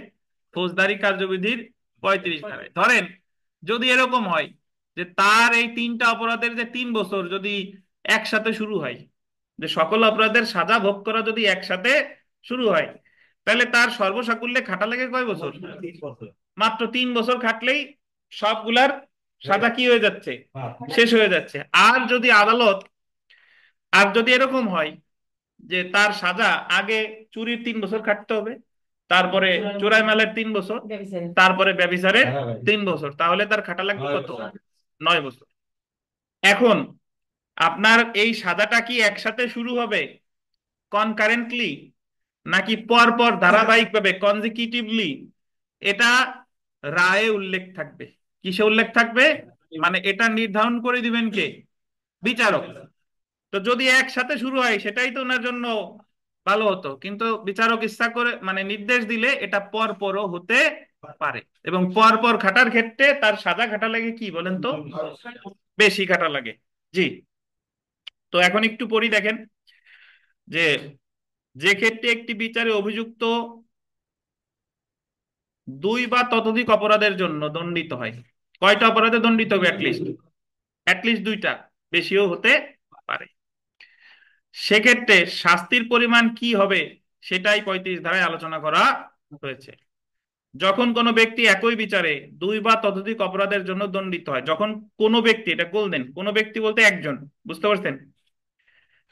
ফৌজদারি কার্যবিধির 35 ধারায়। ধরেন যদি এরকম হয় যে তার এই 3টা অপরাধের যে 3 বছর যদি একসাথে শুরু হয়, যে সকল অপরাধের সাজা ভোগ করা যদি একসাথে শুরু হয়, তাহলে তার সর্বসাকুল্যে খাটা লাগে কয় বছর? মাত্র 3 বছর খাটলেই সবগুলার সাজা কি হয়ে যাচ্ছে? শেষ হয়ে যাচ্ছে। আর যদি আদালত, আর যদি এরকম হয় যে তার সাজা আগে চুরির 3 বছর খাটতে হবে, তারপরে চোরাই মালের 3 বছর, তারপরে ব্যভিচারের 3 বছর, তাহলে তার খাটা লাগবে কত? 9 বছর। এখন আপনার এই সাজাটা কি একসাথে শুরু হবে কনকারেন্টলি, নাকি পর পর ধারাবাহিকভাবে কনজিকিউটিভলি? এটা রায়ে উল্লেখ থাকবে। কিসে উল্লেখ থাকবে? মানে এটা নির্ধারণ করে দিবেন কে? বিচারক। তো যদি একসাথে শুরু হয় সেটাই তো ওনার জন্য ভালো হতো, কিন্তু বিচারক ইচ্ছা করে মানে নির্দেশ দিলে এটা পর পরও হতে পারে, এবং পর পর খাটার ক্ষেত্রে তার সাজা খাটা লাগে কি বলেন তো, বেশি খাটা লাগে। জি। তো এখন একটু পড়ি দেখেন যে যে ক্ষেত্রে একটি বিচারে অভিযুক্ত দুই বা ততোধিক অপরাধের জন্য দণ্ডিত হয়, কয়টা অপরাধে দণ্ডিত হবে? অ্যাটলিস্ট দুইটা, বেশিও হতে পারে। সেক্ষেত্রে শাস্তির পরিমাণ কি হবে সেটাই 35 ধারায় আলোচনা করা হয়েছে। যখন কোনো ব্যক্তি একই বিচারে দুই বা ততোধিক অপরাধের জন্য দণ্ডিত হয়, যখন কোনো ব্যক্তি, এটা গোল্ডেন, কোনো ব্যক্তি বলতে একজন, বুঝতে পারছেন,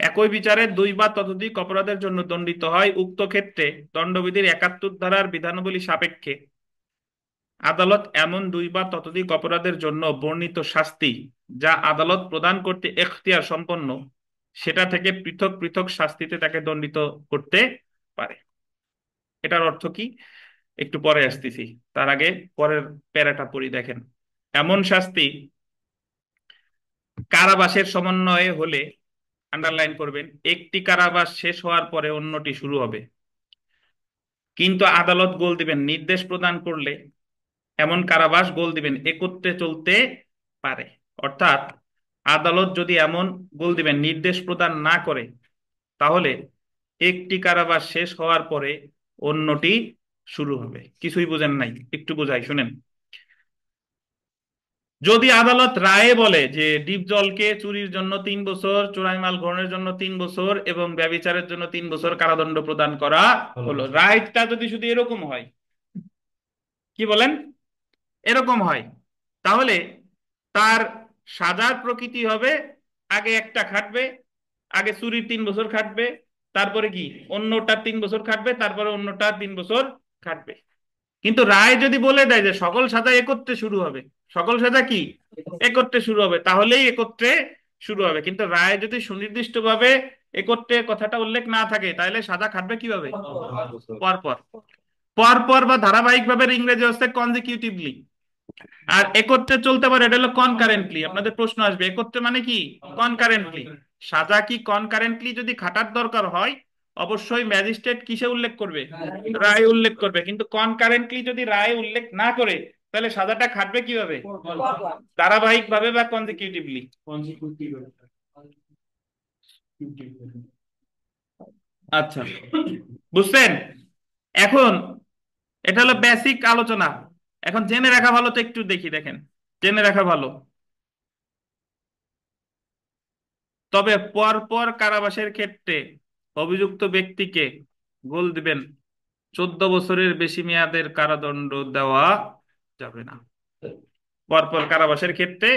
একই বিচারে দুই বা ততোধিক অপরাধের জন্য দণ্ডিত হয়, উক্ত ক্ষেত্রে দণ্ডবিধির 71 ধারার বিধানাবলী সাপেক্ষে আদালত এমন দুই বা ততোধিক অপরাধের জন্য বর্ণিত শাস্তি যা আদালত প্রদান করতে এখতিয়ার সম্পন্ন সেটা থেকে পৃথক পৃথক শাস্তিতে তাকে দণ্ডিত করতে পারে। এটার অর্থ কি একটু পরে আসতেছি, তার আগে পরের প্যারাটা পড়ি দেখেন। এমন শাস্তি কারাবাসের সমন্বয়ে হলে, আন্ডারলাইন করবেন, একটি কারাবাস শেষ হওয়ার পরে অন্যটি শুরু হবে, কিন্তু আদালত গোল দিবেন নির্দেশ প্রদান করলে এমন কারাবাস গোল দিবেন একত্রে চলতে পারে। অর্থাৎ আদালত যদি এমন গোল দিবেন নির্দেশ প্রদান না করে, তাহলে একটি কারাবাস শেষ হওয়ার পরে অন্যটি শুরু হবে। কিছুই বোঝেন নাই, একটু বোঝাই শুনেন। যদি আদালত রায়ে বলে যে ডিপজলকে চুরির জন্য 3 বছর, চোরাই মাল গ্রহণের জন্য 3 বছর এবং ব্যভিচারের জন্য 3 বছর কারাদণ্ড প্রদান করা হলো, রায়টা যদি শুধু এরকম হয়, কি বলেন, এরকম হয়, তাহলে তার সাজার প্রকৃতি হবে আগে একটা খাটবে, আগে চুরির 3 বছর খাটবে, তারপরে কি অন্যটা 3 বছর খাটবে, তারপরে অন্যটা 3 বছর খাটবে। কিন্তু রায় যদি বলে দেয় যে সকল সাজা একত্রে শুরু হবে, সকল সাজা কি একত্রে শুরু হবে, তাহলেই একত্রে শুরু হবে। কিন্তু রায় যদি সুনির্দিষ্টভাবে একত্রে কথাটা উল্লেখ না থাকে, তাহলে সাজা খাটবে কিভাবে? পরপর। পরপর বা ধারাবাহিকভাবে ইংরেজি হচ্ছে কনজিকিউটিভলি, আর একত্রে চলতে পারে এটা হলো কনকারেন্টলি। আপনাদের প্রশ্ন আসবে একত্রে মানে কি, কনকারেন্টলি। সাজা কি কনকারেন্টলি যদি খাটার দরকার হয়, অবশ্যই ম্যাজিস্ট্রেট কিসে উল্লেখ করবে, রায় উল্লেখ করবে। কিন্তু কনকারেন্টলি যদি রায় উল্লেখ না করে, তাহলে সাজাটা খাটবে কিভাবে, ধারাবাহিক ভাবে বা কনজিকিউটিভলি। আচ্ছা, বুঝছেন? এখন এটা হলো বেসিক আলোচনা, এখন জেনে রাখা ভালো, তো একটু দেখি দেখেন, জেনে রাখা ভালো। তবে পরপর কারাবাসের ক্ষেত্রে অভিযুক্ত ব্যক্তিকে গোল দিবেন 14 বছরের বেশি মেয়াদের কারাদণ্ড দেওয়া যাবে না। পরপর কারাবাসের ক্ষেত্রে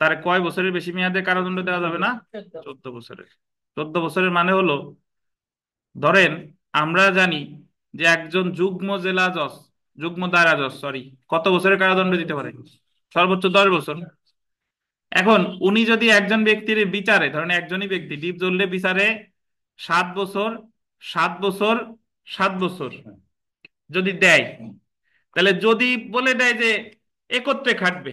তার কয় বছরের বেশি মেয়াদের কারাদণ্ড দেওয়া যাবে না? 14 বছরের। 14 বছরের মানে হলো, ধরেন আমরা জানি যে একজন যুগ্ম দায়রা জজ সরি কত বছরের কারাদণ্ড দিতে পারে? সর্বোচ্চ 10 বছর। এখন উনি যদি একজন ব্যক্তির বিচারে, ধরেন একজনই ব্যক্তি ডিপ জ্বললে বিচারে 7 বছর, 7 বছর, 7 বছর যদি দেয়, তাহলে যদি বলে দেয় যে একত্রে খাটবে,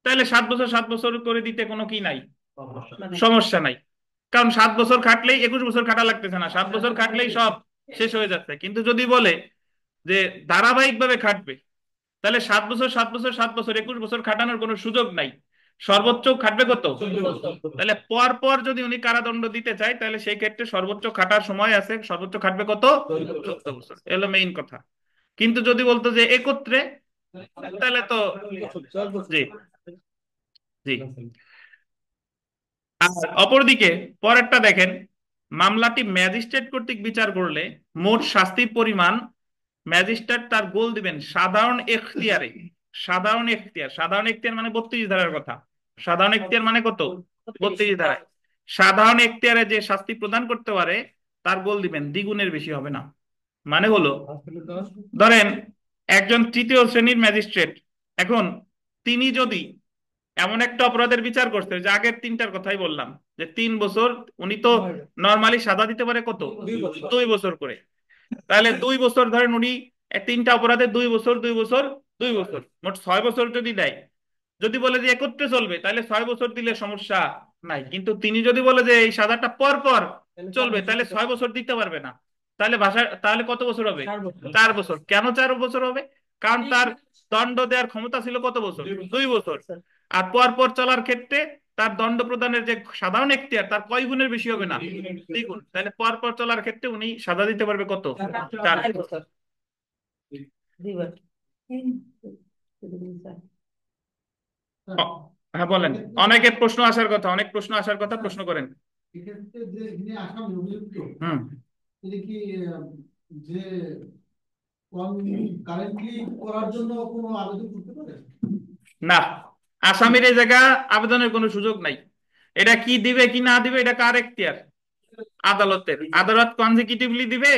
তাহলে 7 বছর 7 বছর করে দিতে কোনো কি নাই, সমস্যা নাই। কারণ 7 বছর খাটলেই 21 বছর খাটা লাগতেছে না, 7 বছর খাটলেই সব শেষ হয়ে যাচ্ছে। কিন্তু যদি বলে যে ধারাবাহিক ভাবে খাটবে, তাহলে 7 বছর 7 বছর 7 বছর 21 বছর খাটানোর কোনো সুযোগ নাই, সর্বোচ্চ খাটবে কত? তাহলে পর পর যদি উনি কারাদণ্ড দিতে চায়, তাহলে সেই ক্ষেত্রে সর্বোচ্চ খাটার সময় আছে, সর্বোচ্চ খাটবে কত? 14 বছর। এলো মেইন কথা। কিন্তু যদি বলতো যে একত্রে, তাহলে তো, জি জি। আর অপরদিকে পরেরটা দেখেন, মামলাটি ম্যাজিস্ট্রেট কর্তৃক বিচার করলে মোট শাস্তির পরিমাণ ম্যাজিস্ট্রেট তার গোল দিবেন সাধারণ এখতিয়ারে। সাধারণ এখতিয়ার মানে 32 ধারার কথা। সাধারণ এখতিয়ার মানে কত? 32 ধারায়। সাধারণ এখতিয়ারে যে শাস্তি প্রদান করতে পারে তার গোল দিবেন দ্বিগুণের বেশি হবে না। মানে হলো, ধরেন একজন তৃতীয় শ্রেণীর ম্যাজিস্ট্রেট, এখন তিনি যদি এমন একটা অপরাধের বিচার করতে, যে আগের তিনটার কথাই বললাম, যে 3 বছর, উনি তো নর্মালি সাজা দিতে পারে কত, 2 বছর করে। তাহলে 2 বছর ধরেন উনি তিনটা অপরাধে 2 বছর 2 বছর 2 বছর, মোট 6 বছর যদি দেয়, যদি বলে যে একত্রে চলবে, তাহলে 6 বছর দিলে সমস্যা নাই, কিন্তু তিনি যদি বলে যে এই সাজাটা পর পর চলবে, তাহলে 6 বছর দিতে পারবে না। তাহলে তাহলে কত বছর হবে? 4 বছর। কেন 4 বছর হবে? কারণ তার দণ্ড দেওয়ার ক্ষমতা ছিল কত বছর? 2 বছর। আর পর পর চলার ক্ষেত্রে তার দণ্ড প্রদানের যে সাধারণ এখতিয়ার তার কয় গুণের বেশি হবে না? 2 গুণ। তাহলে পর পর চলার ক্ষেত্রে উনি সাজা দিতে পারবে কত? 4 বছর। অ- হ্যাঁ বলেন, অনেকের প্রশ্ন আসার কথা, অনেক প্রশ্ন আসার কথা, প্রশ্ন করেন। এক্ষেত্রে যে যিনি আসামি অভিযুক্ত হুম। তিনি কি যে কারেন্টলি করার জন্য কোনো আবেদন করতে পারে? না, আসামির এই জায়গা আবেদনের কোনো সুযোগ নাই। এটা কি দিবে কি না দিবে এটা কার এখতিয়ার? আদালতের। আদালত কনজিকিউটিভলি দিবে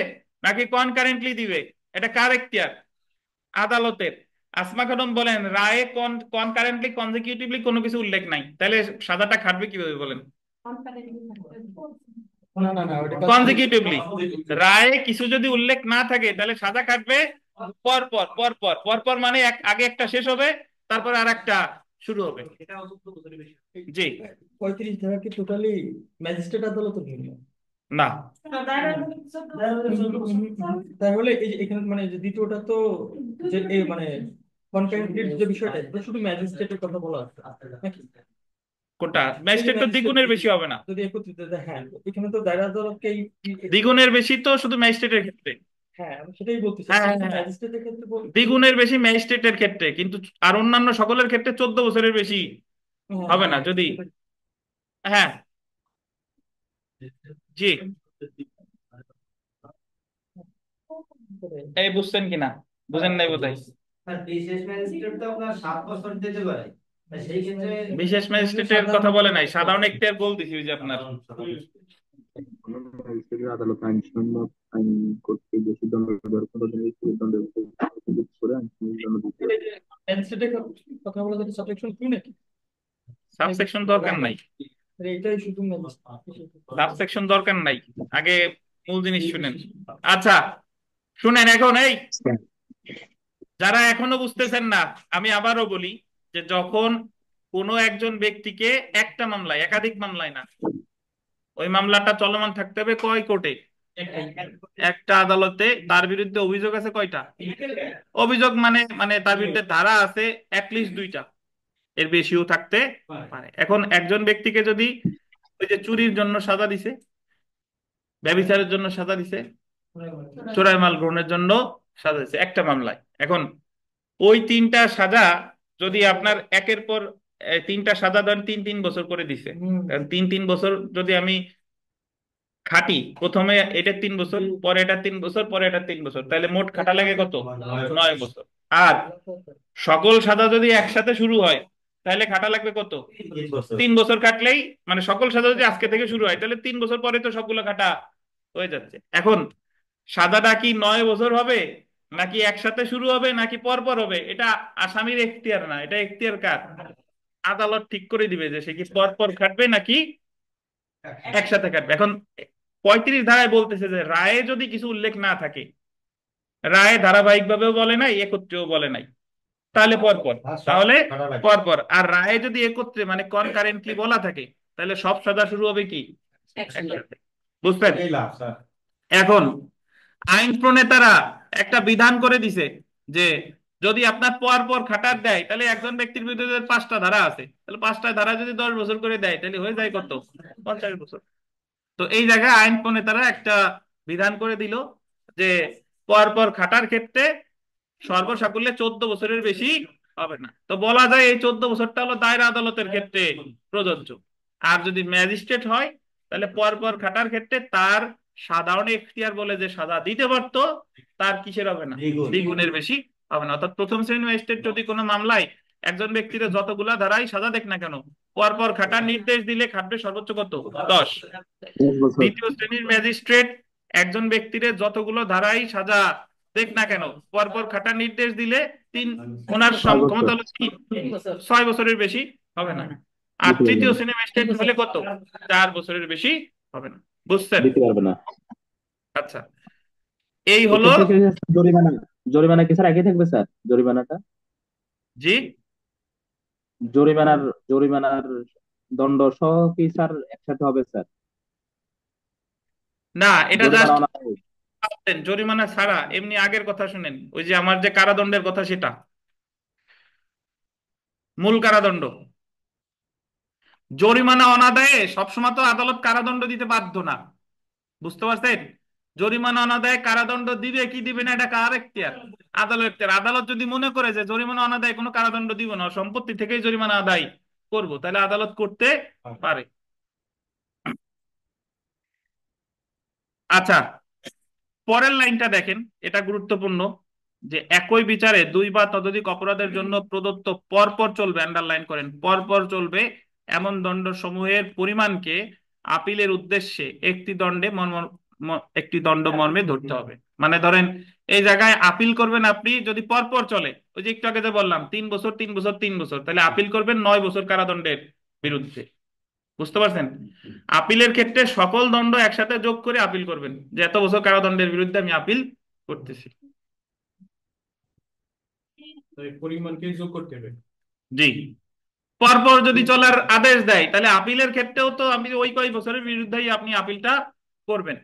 নাকি কনকারেন্টলি দিবে, এটা কার এখতিয়ার? আদালতের। আসমা খানম বলেন, রায়ে কনকারেন্টলি কনজিকিউটিভলি কোনো কিছু উল্লেখ নাই, তাহলে সাজাটা খাটবে কিভাবে বলেন? না না না, ওটা কনজিকিউটিভলি। রায়ে কিছু যদি উল্লেখ না থাকে তাহলে সাজা কাটবে পর পর পর পর পর পর, মানে আগে একটা শেষ হবে, তারপর আর একটা শুরু হবে। জি। 35 ধারা কি টোটালি ম্যাজিস্ট্রেট আদালতের ভিন্ন? না, তাহলে এই যে এখানে মানে যে দ্বিতীয়টা তো যে মানে কনকারেন্টের যে বিষয়টা এটা শুধু ম্যাজিস্ট্রেটের কথা বলা আছে নাকি? কোনটা? এই যে ম্যাজিস্ট্রেট তো ম্যাজিস্ট্রেট দ্বিগুণের বেশি হবে না? যদি একত্রিত হ্যাঁ, এখানে তো দায়রা আদালতকে দ্বিগুণের বেশি তো শুধু ম্যাজিস্ট্রেটের ক্ষেত্রে। হ্যাঁ আমি সেটাই বলতে হ্যাঁ চাচ্ছি, হ্যাঁ হ্যাঁ, ম্যাজিস্ট্রেটের ক্ষেত্রে দ্বিগুণের বেশি ম্যাজিস্ট্রেটের ক্ষেত্রে, কিন্তু আর অন্যান্য সকলের ক্ষেত্রে 14 বছরের বেশি হবে না যদি। হ্যাঁ। জি। এই বুঝছেন কিনা? বুঝেন নাই বোধহয়। বিশেষ ম্যাজিস্ট্রেট তো আপনার 7 বছর দিতে পারে, সেই ক্ষেত্রে বিশেষ ম্যাজিস্ট্রেটের কথা বলে নাই, সাধারণ এখতিয়ার বলতেছি ওই যে আপনার। ম্যাজিস্ট্রেটের আদালত আইনসম্মত আইন কর্তৃক দোষী দণ্ড দেওয়ার কোনো দণ্ডের করে আইনসম্মত দণ্ড দিতে হবে। ম্যাজিস্ট্রেটের কথা বলা যাচ্ছে সাবজেকশন 2 নাকি? সাবসেকশন দরকার নাই, এটাই শুধু সাবসেকশন দরকার নাই, আগে মূল জিনিস শুনেন। আচ্ছা শুনেন, এখন এই যারা এখনো বুঝতেছেন না, আমি আবারও বলি যে যখন কোনো একজন ব্যক্তিকে একটা মামলায়, একাধিক মামলায় না, ওই মামলাটা চলমান থাকতে হবে কয় কোর্টে? একটা আদালতে। তার বিরুদ্ধে অভিযোগ আছে কয়টা? অভিযোগ মানে মানে তার বিরুদ্ধে ধারা আছে অ্যাটলিস্ট 2টা, এর বেশিও থাকতে পারে। এখন একজন ব্যক্তিকে যদি ওই যে চুরির জন্য সাজা দিছে, ব্যভিচারের জন্য সাজা দিছে, চোরাই মাল গ্রহণের জন্য সাজা দিছে একটা মামলায়, এখন ওই 3টা সাজা যদি আপনার একের পর 3টা সাজা ধরেন 3 3 বছর করে দিছে, কারণ 3 3 বছর যদি আমি খাটি, প্রথমে এটা 3 বছর, পরে এটা 3 বছর, পরে এটা 3 বছর, তাহলে মোট খাটা লাগে কত? 9 বছর। আর সকল সাজা যদি একসাথে শুরু হয় তাহলে খাটা লাগবে কত? 3 বছর কাটলেই, মানে সকল সাজা যদি আজকে থেকে শুরু হয় তাহলে 3 বছর পরে তো সবগুলো খাটা হয়ে যাচ্ছে। এখন সাজাটা কি 9 বছর হবে, নাকি একসাথে শুরু হবে, নাকি পর পর হবে, এটা আসামির এখতিয়ার না, এটা এখতিয়ার কার? আদালত ঠিক করে দিবে যে সে কি পর পর খাটবে নাকি একসাথে কাটবে। এখন 35 ধারায় বলতেছে যে রায়ে যদি কিছু উল্লেখ না থাকে, রায়ে ধারাবাহিক ভাবেও বলে নাই, একত্রেও বলে নাই, তাহলে পরপর, তাহলে পরপর। আর রায়ে যদি একত্রে মানে কনকারেন্টলি বলা থাকে তাহলে সব সাজা শুরু হবে কি একসাথে। বুঝলেন? এখন আইন প্রণেতারা একটা বিধান করে দিছে যে যদি আপনার পর পর খাটার দেয় তাহলে একজন ব্যক্তির বিরুদ্ধে 5টা ধারা আছে, তাহলে 5টা ধারা যদি 10 বছর করে দেয় তাহলে হয়ে যায় কত? 50 বছর। তো এই জায়গায় আইন প্রণেতারা একটা বিধান করে দিল যে পর পর খাটার ক্ষেত্রে সর্বসাকুল্যে 14 বছরের বেশি হবে না। তো বলা যায় এই 14 বছরটা হলো দায়রা আদালতের ক্ষেত্রে প্রযোজ্য। আর যদি ম্যাজিস্ট্রেট হয় তাহলে পর পর খাটার ক্ষেত্রে তার সাধারণ এখতিয়ার বলে যে সাজা দিতে পারতো, তার কিসের হবে না? দ্বিগুণের বেশি হবে না। অর্থাৎ প্রথম শ্রেণীর ম্যাজিস্ট্রেট যদি কোনো মামলায় একজন ব্যক্তির যতগুলা ধারাই সাজা দেখ না কেন, পর পর খাটার নির্দেশ দিলে খাটবে সর্বোচ্চ কত? 10। দ্বিতীয় শ্রেণীর ম্যাজিস্ট্রেট একজন ব্যক্তির যতগুলো ধারাই সাজা দেখ না কেন, পরপর খাটার নির্দেশ দিলে ওনার ক্ষমতা হলো কি 6 বছরের বেশি হবে না। আর তৃতীয় শ্রেণীর ম্যাজিস্ট্রেট হলে কত? 4 বছরের বেশি হবে না। বুঝছেন? দিতে পারবে না। আচ্ছা, এই হলো। জরিমানা জরিমানা কি স্যার একই থাকবে স্যার? জরিমানাটা জি। জরিমানার জরিমানার দণ্ড সহ কি স্যার একসাথে হবে স্যার? না, এটা জরিমানা জাস্ট অনাদায়ী। জরিমানা ছাড়া এমনি আগের কথা শুনেন, ওই যে আমার যে কারাদণ্ডের কথা, সেটা মূল কারাদণ্ড। জরিমানা অনাদায়ে সবসময় তো আদালত কারাদণ্ড দিতে বাধ্য না, বুঝতে পারছেন? জরিমানা অনাদায়ে কারাদণ্ড দিবে কি দিবে না এটা কার এখতিয়ার? আদালত এখতিয়ার। আদালত যদি মনে করে যে জরিমানা অনাদায়ে কোনো কারাদণ্ড দিব না, সম্পত্তি থেকেই জরিমানা আদায় করব, তাহলে আদালত করতে পারে। আচ্ছা, পরের লাইনটা দেখেন, এটা গুরুত্বপূর্ণ, যে একই বিচারে দুই বা ততোধিক অপরাধের জন্য প্রদত্ত পরপর চলবে, আন্ডারলাইন করেন, পরপর চলবে এমন দণ্ড সমূহের পরিমাণকে আপিলের উদ্দেশ্যে একটি দণ্ড মর্মে ধরতে হবে। মানে ধরেন এই জায়গায় আপিল করবেন আপনি, যদি পরপর চলে, ওই যে একটু আগে যে বললাম 3 বছর 3 বছর 3 বছর, তাহলে আপিল করবেন 9 বছর কারাদণ্ডের বিরুদ্ধে। বুঝতে পারছেন? আপিলের ক্ষেত্রে সকল দণ্ড একসাথে যোগ করে আপিল করবেন, যে এত বছর কারাদণ্ডের বিরুদ্ধে আমি আপিল করতেছি। পরিমাণকে যোগ করতে হবে। জি। পরপর যদি চলার আদেশ দেয়, তাহলে আপিলের ক্ষেত্রেও তো আপনি ওই কয় বছরের বিরুদ্ধেই আপনি আপিলটা করবেন।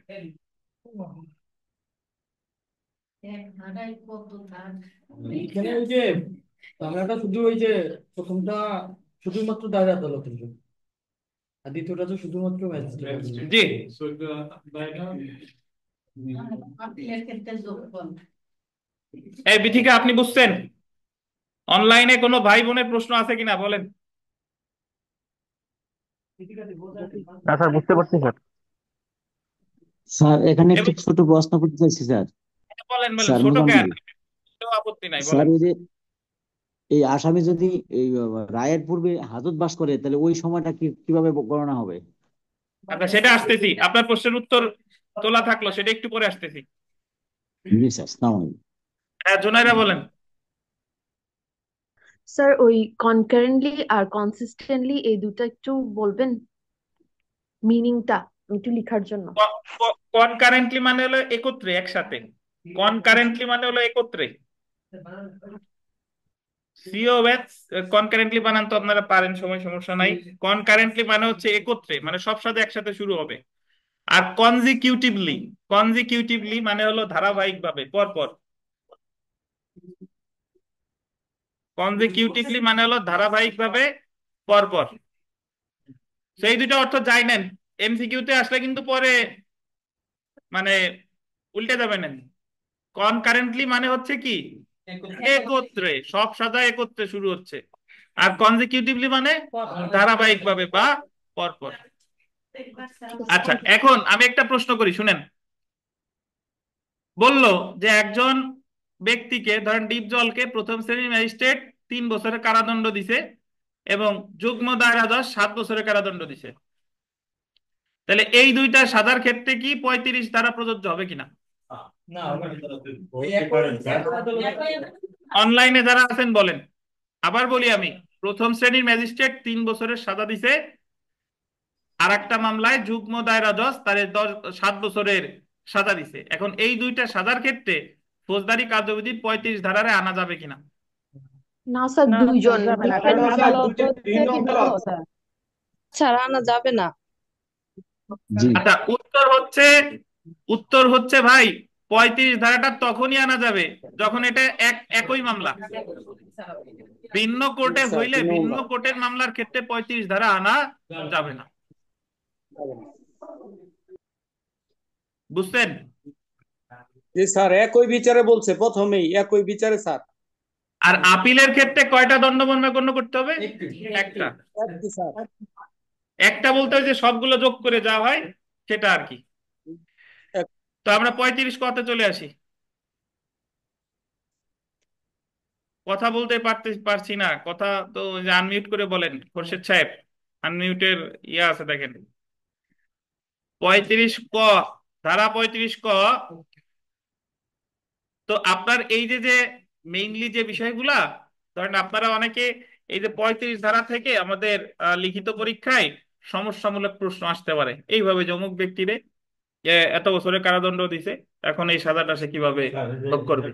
এখানে ওই যে বাংলাটা শুধু ওই যে প্রথমটা শুধুমাত্র দায়রা আদালতের জন্য, আর দ্বিতীয়টা তো শুধুমাত্র ম্যাজিস্ট্রেট। জি। এই বিথিকা আপনি বুঝছেন? অনলাইনে কোনো ভাই বোনের প্রশ্ন আছে কিনা বলেন। না স্যার, বুঝতে পারছি স্যার। স্যার এখানে একটু এবার ছোট প্রশ্ন করতে চাইছি স্যার। বলেন বলেন, স্যার ছোট কেন, মোজাম্মেল কোনো আপত্তি নাই, স্যার, বলেন। এই যে এই আসামি যদি এই রায়ের পূর্বে হাজত বাস করে তাহলে ওই সময়টা কিভাবে গণনা হবে? আচ্ছা, সেটা আসতেছি, আপনার প্রশ্নের উত্তর তোলা থাকলো, সেটা একটু পরে আসতেছি। জি স্যার, আসসালামু আলাইকুম। হ্যাঁ, জোনাইরা বলেন। স্যার ওই কনকারেন্টলি আর কনসিস্টেন্টলি এই দুটো একটু বলবেন মিনিংটা একটু লিখার জন্য। কনকারেন্টলি মানে হলো একত্রে, একসাথে। কনকারেন্টলি মানে হলো একত্রে। সিও ব্যাচ কনকারেন্টলি বানান তো আপনারা পারেন, সমস্যা নাই। কনকারেন্টলি মানে হচ্ছে একত্রে, মানে সব সাথে একসাথে শুরু হবে। আর কনজিকিউটিভলি, কনজিকিউটিভলি মানে হলো ধারাবাহিকভাবে, পরপর। কনজিকিউটিভলি মানে হলো ধারাবাহিকভাবে, পরপর। সেই দুটো অর্থ যাই নেন, এমসিকিউতে আসলে কিন্তু পরে মানে উল্টে যাবে না। কনকারেন্টলি মানে হচ্ছে কি একত্রে, সব সাজা একত্রে শুরু হচ্ছে। আর কনজিকিউটিভলি মানে ধারাবাহিকভাবে বা পরপর। আচ্ছা, এখন আমি একটা প্রশ্ন করি, শুনেন। বলল যে একজন ব্যক্তিকে, ধরেন ডিপজলকে প্রথম শ্রেণীর ম্যাজিস্ট্রেট 3 বছরের কারাদণ্ড দিছে এবং যুগ্ম দায়রা জজ 7 বছরের কারাদণ্ড দিছে। তাহলে এই দুইটা সাজার ক্ষেত্রে কি 35 ধারা প্রযোজ্য হবে কিনা? না, অনলাইনে যারা আছেন বলেন। আবার বলি আমি, প্রথম শ্রেণীর ম্যাজিস্ট্রেট 3 বছরের সাজা দিছে, আর একটা মামলায় যুগ্ম দায়রা জজ তার 7 বছরের সাজা দিছে। এখন এই দুইটা সাজার ক্ষেত্রে ফৌজদারি কার্যবিধির 35 ধারারে আনা যাবে কিনা? না স্যার, দুইজন ডিফারেন্ট আদালত ছাড়া আনা যাবে না। জি আচ্ছা, উত্তর হচ্ছে ভাই, 35 ধারাটা তখনই আনা যাবে যখন এটা একই মামলা। ভিন্ন কোর্টে হইলে ভিন্ন কোর্টের মামলার ক্ষেত্রে 35 ধারা আনা যাবে না। বুঝছেন? জি স্যার, একই বিচারে বলছে, প্রথমেই একই বিচারে স্যার। আর আপিলের ক্ষেত্রে কয়টা দণ্ডমর্মে গণ্য করতে হবে? একটা। একই স্যার। একটা বলতে হয় যে সবগুলো যোগ করে যা হয় সেটা আর কি। তো আমরা 35 কতে চলে আসি। কথা বলতে পারছি না, কথা তো আনমিউট করে বলেন খোরশেদ সাহেব, আনমিউটের ইয়ে আছে দেখেন। 35 ক, ধারা 35 ক। তো আপনার এই যে যে মেইনলি যে বিষয়গুলা, ধরেন আপনারা অনেকে এই যে 35 ধারা থেকে আমাদের লিখিত পরীক্ষায় সমস্যামূলক প্রশ্ন আসতে পারে, এইভাবে যে অমুক ব্যক্তিরে এত বছরের কারাদণ্ড দিছে, এখন এই সাজাটা সে কিভাবে ভোগ করবে,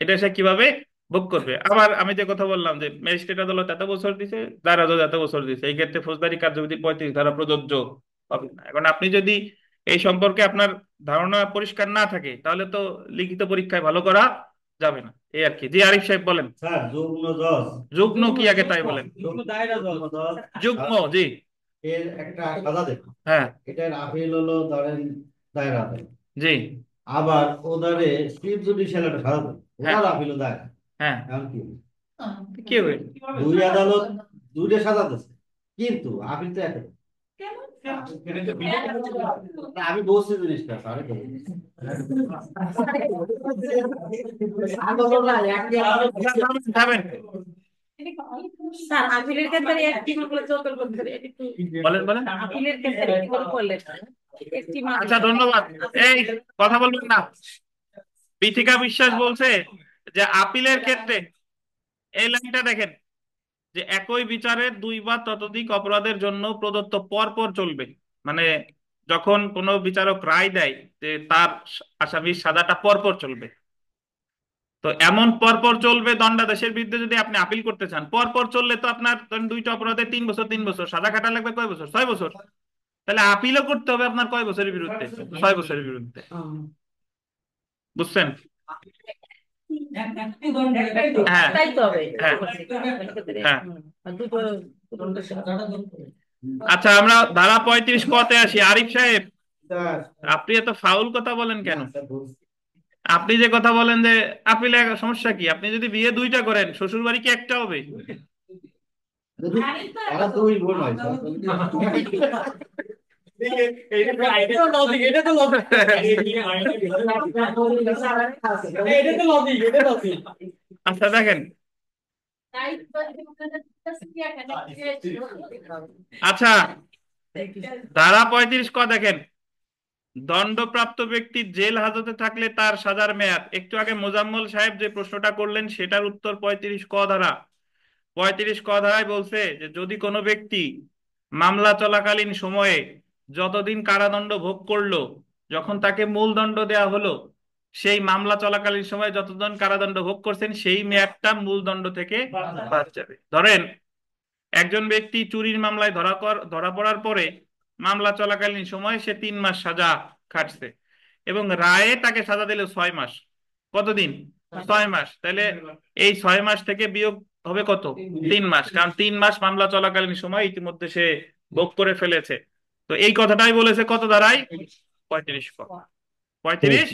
এটা সে কিভাবে ভোগ করবে। আবার আমি যে কথা বললাম যে ম্যাজিস্ট্রেট আদালত এত বছর দিছে, দায়রা জজ এত বছর দিছে, এই ক্ষেত্রে ফৌজদারি কার্যবিধি 35 ধারা প্রযোজ্য হবে না। এখন আপনি যদি এই সম্পর্কে আপনার ধারণা পরিষ্কার না থাকে তাহলে তো লিখিত পরীক্ষায় ভালো করা যাবে না, এই আর কি। জি আরিফ সাহেব বলেন। স্যার যুগ্ম জজ, যুগ্ম কি আগে তাই বলেন। যুগ্ম দায়রা জজ। যুগ্ম জজ যুগ্ম, জি। এর একটা সাজা দেখুন, হ্যাঁ, এটার আপিল হলো ধরেন দায়রা আদালত, জি। আবার ওদারে চিফ জুডিশিয়াল একটা সাজা দেন, হ্যাঁ, ওনার আপিল দায়রা। হ্যাঁ, এখন কি কি হবে? দুই আদালত দুইটা সাজা দিচ্ছে, কিন্তু আপিল তো এক। আমি বলছি জিনিসটা স্যার, যাবেন। স্যার আপিলের ক্ষেত্রে একটি মামলা চলতে করতে একটু বলেন বলেন। আপিলের ক্ষেত্রে একটি করে করলেন একটি আচ্ছা, মামলা। ধন্যবাদ। এই কথা বলবেন না। পীথিকা বিশ্বাস বলছে যে আপিলের ক্ষেত্রে, এই লাইনটা দেখেন, যে একই বিচারের দুই বা ততোধিক অপরাধের জন্য প্রদত্ত পরপর চলবে। মানে যখন কোনো বিচারক রায় দেয় যে তার আসামির সাজাটা পরপর চলবে, তো এমন পরপর চলবে দণ্ডাদেশের বিরুদ্ধে যদি আপনি আপিল করতে চান, পরপর চললে তো আপনার ধরেন দুইটা অপরাধে 3 বছর 3 বছর সাজা খাটা লাগবে, কয় বছর? 6 বছর। তাহলে আপিলও করতে হবে আপনার কয় বছরের বিরুদ্ধে? 6 বছরের বিরুদ্ধে। বুঝছেন? হ্যাঁ, তাই তো হবে। হ্যাঁ, হ্যাঁ। দুটো আচ্ছা, আমরা ধারা 35 কতে আসি। আরিফ সাহেব, আপনি এত ফাউল কথা বলেন কেন? আপনি যে কথা বলেন যে আপিলে সমস্যা কি? আপনি যদি বিয়ে 2টা করেন, শ্বশুর বাড়ি কি একটা হবে? ওরা দুই বোন হয় এটা তো লজিক, এটা তো লজিক, এটা তো লজিক, এটা লজিক। আচ্ছা দেখেন, আচ্ছা ধারা 35 ক দেখেন, দণ্ডপ্রাপ্ত ব্যক্তি জেল হাজতে থাকলে তার সাজার মেয়াদ। একটু আগে মোজাম্মল সাহেব যে প্রশ্নটা করলেন সেটার উত্তর 35 ক ধারা। 35 ক ধারায় বলছে যে যদি কোনো ব্যক্তি মামলা চলাকালীন সময়ে যতদিন কারাদণ্ড ভোগ করলো, যখন তাকে মূল দণ্ড দেয়া হলো, সেই মামলা চলাকালীন সময় যতদিন কারাদণ্ড ভোগ করছেন সেই মেয়াদটা মূল দণ্ড থেকে বাদ যাবে। ধরেন একজন ব্যক্তি চুরির মামলায় ধরা পড়ার পরে মামলা চলাকালীন সময় সে 3 মাস সাজা খাটছে এবং রায়ে তাকে সাজা দিল 6 মাস। কতদিন? 6 মাস। তাহলে এই 6 মাস থেকে বিয়োগ হবে কত? 3 মাস, কারণ 3 মাস মামলা চলাকালীন সময় ইতিমধ্যে সে ভোগ করে ফেলেছে। তো এই কথাটাই বলেছে কত ধারায়? 35 ক। 35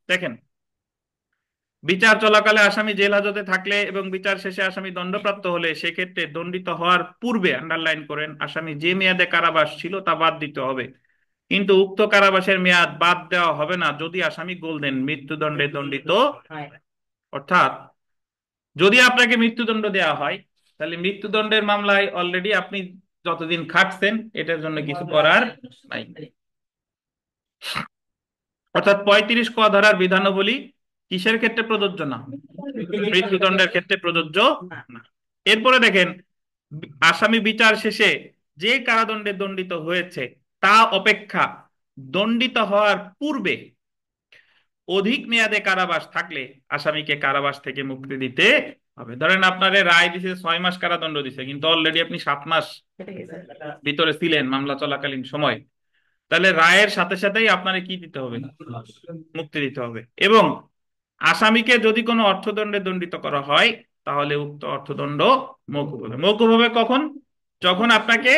দেখেন, বিচার চলাকালে আসামি জেল হাজতে থাকলে এবং বিচার শেষে আসামি দণ্ডপ্রাপ্ত হলে সেক্ষেত্রে দণ্ডিত হওয়ার পূর্বে, আন্ডারলাইন করেন, আসামি যে মেয়াদে কারাবাস ছিল তা বাদ দিতে হবে। কিন্তু উক্ত কারাবাসের মেয়াদ বাদ দেওয়া হবে না যদি আসামি গোল্ডেন মৃত্যুদণ্ডে দণ্ডিত। অর্থাৎ যদি আপনাকে মৃত্যুদণ্ড দেওয়া হয় তাহলে মৃত্যুদণ্ডের মামলায় অলরেডি আপনি যতদিন খাটছেন এটার জন্য কিছু করার নাই। অর্থাৎ 35 ক ধারার বিধানাবলী কিসের ক্ষেত্রে প্রযোজ্য না? মৃত্যুদণ্ডের ক্ষেত্রে প্রযোজ্য না। এরপরে দেখেন, আসামি বিচার শেষে যে কারাদণ্ডে দণ্ডিত হয়েছে তা অপেক্ষা দণ্ডিত হওয়ার পূর্বে অধিক মেয়াদে কারাবাস থাকলে আসামিকে কারাবাস থেকে মুক্তি দিতে হবে। ধরেন আপনারে রায় দিছে 6 মাস কারাদণ্ড দিছে, কিন্তু অলরেডি আপনি 7 মাস ভিতরে ছিলেন মামলা চলাকালীন সময়, তাহলে রায়ের সাথে সাথেই আপনারে কি দিতে হবে? মুক্তি দিতে হবে। এবং আসামিকে যদি কোনো অর্থদণ্ডে দণ্ডিত করা হয় তাহলে উক্ত অর্থদণ্ড মওকুফ হবে। মওকুফ হবে কখন? যখন আপনাকে